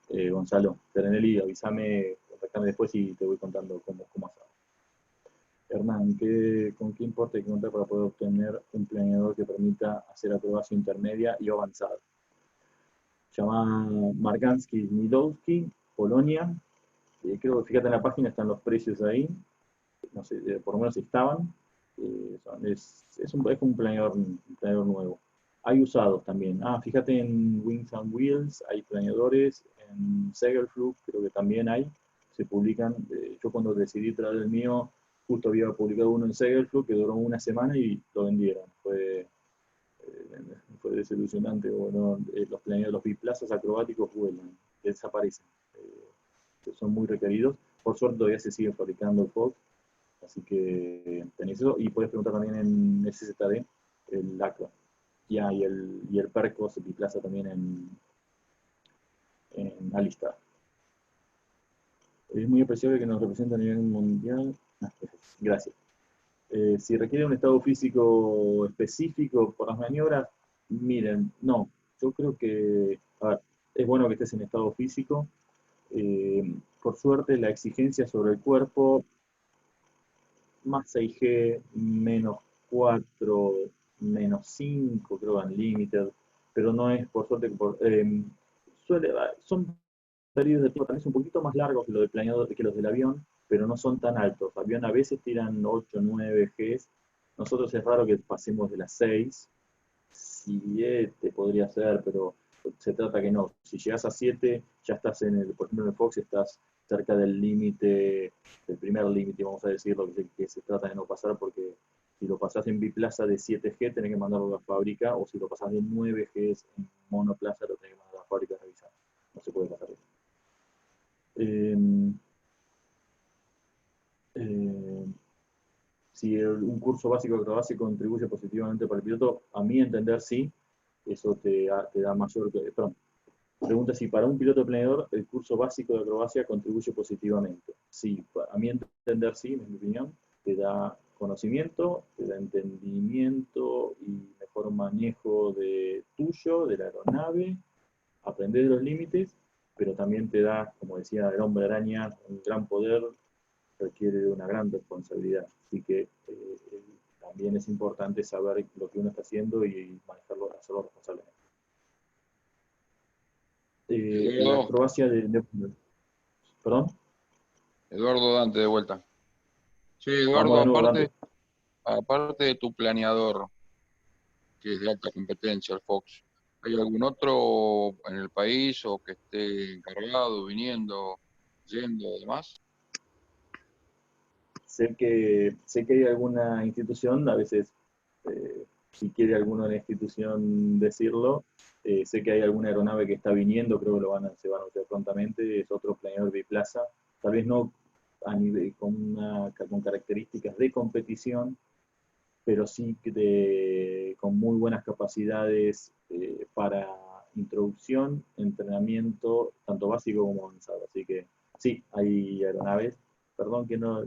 Gonzalo Serenelli, avísame, contactame después y te voy contando cómo hacerlo. Hernán, ¿con qué importe hay que contar para poder obtener un planeador que permita hacer acrobacia intermedia y avanzada? Llama Margansky Midowski, Polonia. Creo que fíjate en la página, están los precios ahí. No sé, por lo menos estaban. Es un planeador nuevo. Hay usados también. Fíjate en Wings and Wheels, hay planeadores. En Segelflug creo que también hay. Se publican. Yo cuando decidí traer el mío, justo había publicado uno en Segelflug que duró una semana y lo vendieron. Fue desilusionante. Bueno, los planeadores, los biplazas acrobáticos vuelan, desaparecen. Son muy requeridos. Por suerte todavía se sigue fabricando el Fox. Así que tenéis eso. Y puedes preguntar también en SZD, el Acro. Y el Perco se biplaza también en Alistar. Es muy apreciable que nos represente a nivel mundial. Gracias. Si requiere un estado físico específico por las maniobras, miren, no. Yo creo que es bueno que estés en estado físico. Por suerte, la exigencia sobre el cuerpo, más 6G, menos 4, menos 5, creo, Unlimited, pero no es por suerte son periodos de tiempo tal vez un poquito más largos que los del planeador, que los del avión, pero no son tan altos. El avión a veces tiran 8, 9 Gs. Nosotros es raro que pasemos de las 6, 7 podría ser, pero se trata que no. Si llegas a 7, ya estás por ejemplo en el Fox estás cerca del límite, del primer límite, vamos a decirlo, que se trata de no pasar, porque si lo pasás en biplaza de 7G, tenés que mandarlo a la fábrica, o si lo pasás de 9G en monoplaza, lo tenés que mandar a la fábrica a revisar. No se puede pasar eso. Si un curso básico de acrobacia contribuye positivamente para el piloto, a mi entender sí, eso te da mayor... Perdón, pregunta si para un piloto planeador el curso básico de acrobacia contribuye positivamente. Sí, a mi entender sí, en mi opinión, te da conocimiento, te da entendimiento y mejor manejo tuyo, de la aeronave, aprender de los límites, pero también te da, como decía el hombre araña, un gran poder, requiere de una gran responsabilidad. Así que también es importante saber lo que uno está haciendo y manejarlo, hacerlo responsablemente. La acrobacia ¿Perdón? Eduardo Dante, de vuelta. Sí, Eduardo, nuevo, aparte de tu planeador, que es de alta competencia, el Fox, ¿hay algún otro en el país o que esté encargado, viniendo, yendo, además? Sé que hay alguna institución, a veces, si quiere alguno de la institución decirlo, sé que hay alguna aeronave que está viniendo, creo que se van a usar prontamente, es otro planeador biplaza, tal vez no a nivel, con características de competición, pero sí con muy buenas capacidades para introducción, entrenamiento, tanto básico como avanzado. Así que sí, hay aeronaves. Perdón que no,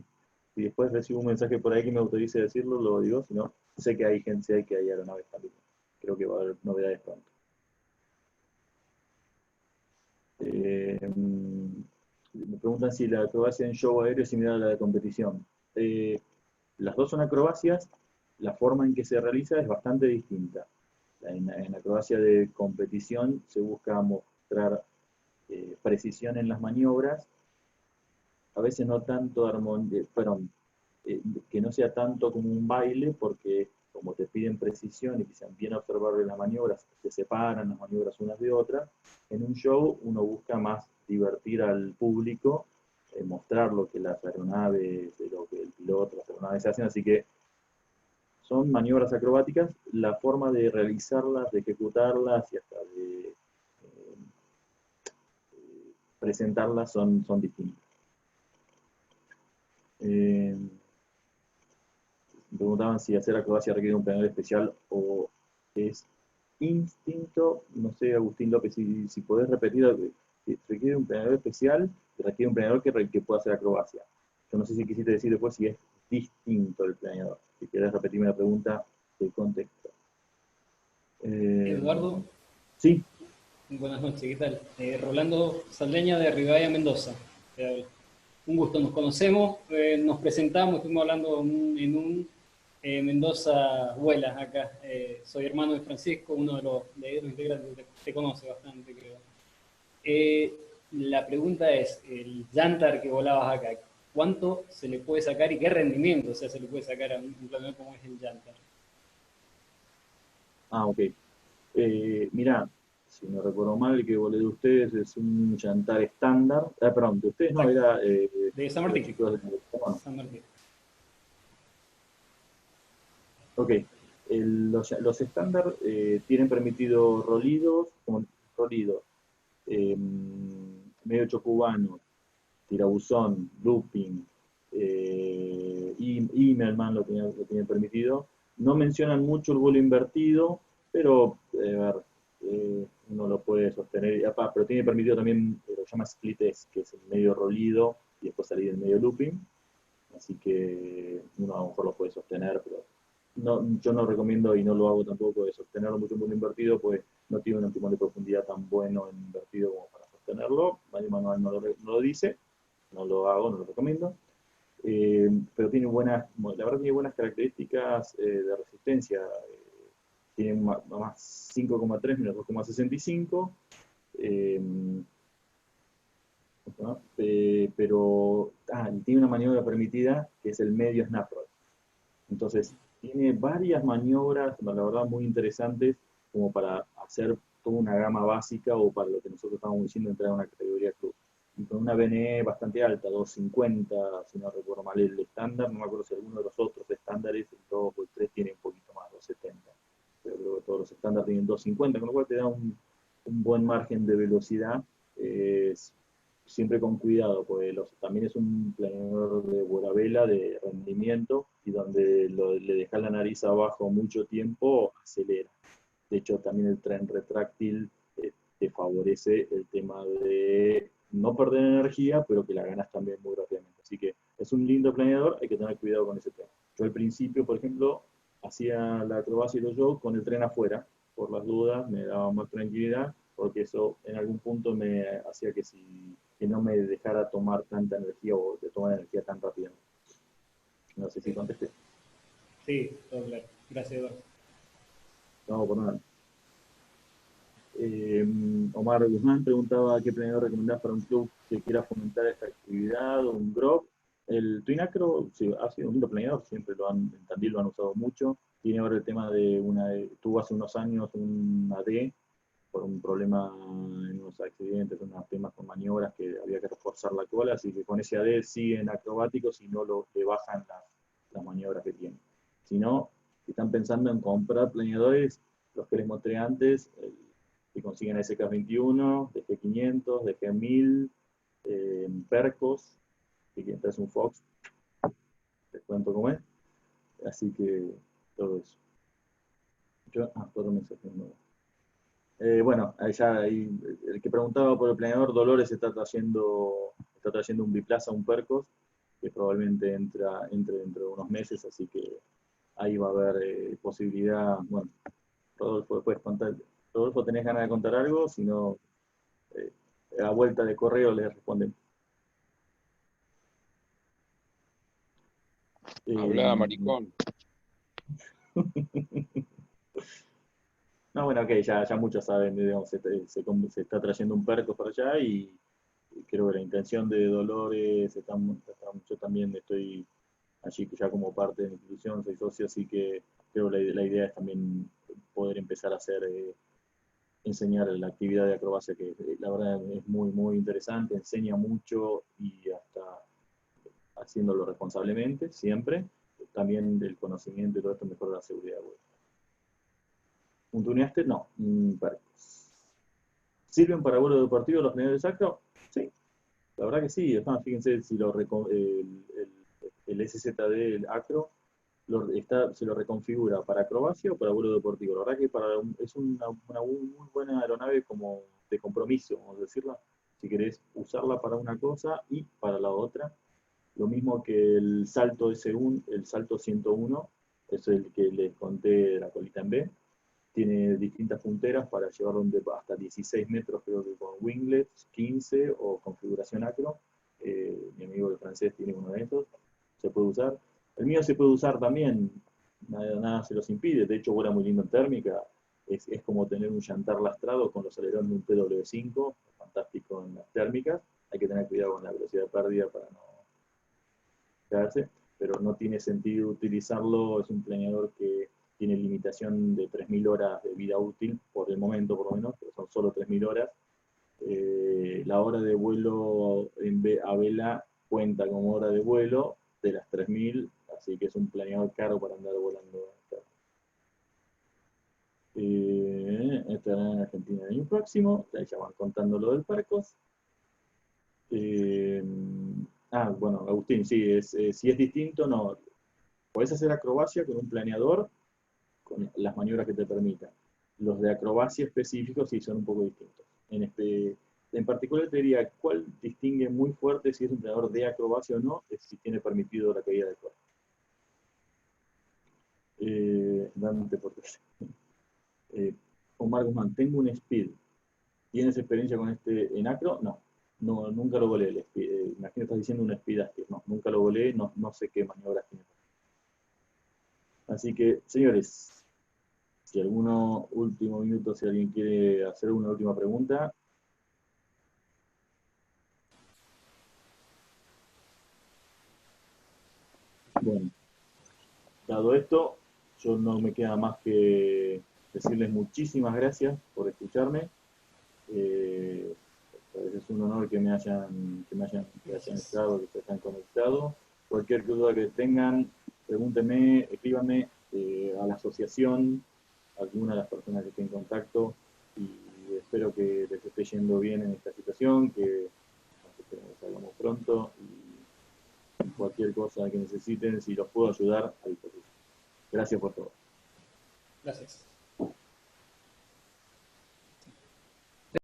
si después recibo un mensaje por ahí que me autorice a decirlo, lo digo, si no, sé que hay gente, que hay aeronaves también. Creo que va a haber novedades pronto. Me preguntan si la acrobacia en show aéreo es similar a la de competición. las dos son acrobacias, la forma en que se realiza es bastante distinta. En acrobacia de competición se busca mostrar precisión en las maniobras, a veces no tanto que no sea tanto como un baile, porque como te piden precisión y que sean bien observables las maniobras, se separan las maniobras unas de otras. En un show uno busca más divertir al público, mostrar lo que las aeronaves, lo que el piloto, las aeronaves hacen, así que son maniobras acrobáticas, la forma de realizarlas, de ejecutarlas y hasta de presentarlas son distintas. Me preguntaban si hacer acrobacia requiere un planeador especial o es instinto. No sé, Agustín López, si podés repetir, si requiere un planeador especial, requiere un planeador que pueda hacer acrobacia. Yo no sé si quisiste decir después si es distinto el planeador. Si querés repetirme la pregunta, te contesto. Eduardo. Sí. Buenas noches, ¿qué tal? Rolando Saldeña de Rivadavia, Mendoza. Un gusto, nos conocemos, nos presentamos, estuvimos hablando en un Mendoza Vuela acá. Soy hermano de Francisco, uno de los integrantes, te conoce bastante, creo. La pregunta es, el Yantar que volabas acá, ¿cuánto se le puede sacar y qué rendimiento se le puede sacar a un planeador como es el Yantar? Ok. Mirá, si no recuerdo mal, el que volé de ustedes es un Yantar estándar. Perdón, de ustedes no, era de San Martín. Chicos de San Martín. Ok. Los estándar tienen permitido rolidos, medio ocho cubanos, tirabuzón, looping, Immelman lo tenía permitido. No mencionan mucho el vuelo invertido, pero uno lo puede sostener, pero tiene permitido también, lo llama split S, que es el medio rolido y después salir el medio looping, así que uno a lo mejor lo puede sostener, pero yo no recomiendo y no lo hago tampoco de sostenerlo mucho en vuelo invertido, pues no tiene un timón de profundidad tan bueno en invertido como para sostenerlo, el manual no lo dice, no lo hago, no lo recomiendo. Pero tiene la verdad tiene buenas características de resistencia. Tiene más 5,3 menos 2,65. Pero tiene una maniobra permitida que es el medio snap roll. Entonces, tiene varias maniobras, la verdad, muy interesantes, como para hacer toda una gama básica o para lo que nosotros estamos diciendo, entrar a una categoría club. Y con una BNE bastante alta, 250, si no recuerdo mal el estándar, no me acuerdo si alguno de los otros estándares, el 2 o el 3 tiene un poquito más, 270. Pero creo que todos los estándares tienen 250, con lo cual te da un buen margen de velocidad, siempre con cuidado, porque también es un planeador de buena vela, de rendimiento, y donde le dejas la nariz abajo mucho tiempo, acelera. De hecho, también el tren retráctil te favorece el tema de no perder energía, pero que la ganas también muy rápidamente. Así que es un lindo planeador, hay que tener cuidado con ese tema. Yo al principio, por ejemplo, hacía la acrobacia y los shows con el tren afuera, por las dudas, me daba más tranquilidad, porque eso en algún punto me hacía que no me dejara tomar tanta energía o de tomar energía tan rápidamente. No sé si contesté. Sí, todo claro. Gracias, Eduardo. No, por nada. Omar Guzmán preguntaba qué planeador recomendás para un club que quiera fomentar esta actividad o un GROP. El Twin Acro sí, ha sido un lindo planeador, siempre en Tandil lo han usado mucho. Tiene ahora el tema tuvo hace unos años un AD por un problema en unos accidentes, unos temas con maniobras que había que reforzar la cola, así que con ese AD siguen acrobáticos y no le bajan las maniobras que tienen. Si no, si están pensando en comprar planeadores, los que les mostré antes, que consiguen SK21, DG500, DG1000, Percos, si quieren traer un Fox, les cuento cómo es. Así que todo eso. Otro mensaje nuevo. Bueno, el que preguntaba por el planeador, Dolores está trayendo un Biplaza, un Percos, que probablemente entre dentro de unos meses, así que ahí va a haber posibilidad. Bueno, Rodolfo, puedes contar. Rodolfo, ¿tenés ganas de contar algo? Si no, a vuelta de correo le responden. Habla, maricón. No, bueno, ok, ya muchos saben, digamos, se está trayendo un perco para allá y creo que la intención de Dolores, yo también estoy allí ya como parte de la institución, soy socio, así que creo que la idea es también poder empezar a hacer, enseñar la actividad de acrobacia, que la verdad es muy interesante, enseña mucho y hasta haciéndolo responsablemente, siempre. También el conocimiento y todo esto mejora la seguridad web. ¿Un tuneaste? No, percos. ¿Sirven para vuelo deportivo los planeadores acro? Sí, la verdad que sí. Fíjense si el SZD, el acro, se lo reconfigura para acrobacia o para vuelo deportivo. La verdad que es una muy buena aeronave como de compromiso, vamos a decirlo. Si querés usarla para una cosa y para la otra. Lo mismo que el salto S1, el salto 101, es el que les conté de la colita en B. Tiene distintas punteras para llevarlo hasta 16 metros, creo que con winglets, 15 o configuración acro. Mi amigo el francés tiene uno de estos, se puede usar. El mío se puede usar también, nada se los impide, de hecho vuela muy lindo en térmica. Es como tener un llantar lastrado con los alerones de un PW5, fantástico en las térmicas. Hay que tener cuidado con la velocidad de pérdida para no quedarse, pero no tiene sentido utilizarlo. Es un planeador que tiene limitación de 3.000 horas de vida útil, por el momento por lo menos, pero son solo 3.000 horas. La hora de vuelo a vela cuenta como hora de vuelo de las 3.000, así que es un planeador caro para andar volando. Estará en Argentina el año próximo, ya van contando lo del Percos. Bueno, Agustín, sí, si es distinto, no. Podés hacer acrobacia con un planeador, con las maniobras que te permitan. Los de acrobacia específicos sí son un poco distintos. En particular te diría, ¿cuál distingue muy fuerte si es un planeador de acrobacia o no? Es si tiene permitido la caída del cuerpo. Dante Portes. Omar Guzmán, tengo un Speed. ¿Tienes experiencia con este en acro? No, nunca lo volé. Imagino que estás diciendo un Speed Aspir. No, nunca lo volé, no sé qué maniobras tiene. Así que, señores, si alguno último minuto, si alguien quiere hacer una última pregunta. Bueno, dado esto, yo no me queda más que decirles muchísimas gracias por escucharme. Es un honor que hayan estado, que se hayan conectado. Cualquier duda que tengan, pregúntenme, escríbanme a la asociación, alguna de las personas que estén en contacto, y espero que les esté yendo bien en esta situación, que nos salgamos pronto, y cualquier cosa que necesiten, si los puedo ayudar, a disposición. Gracias por todo. Gracias.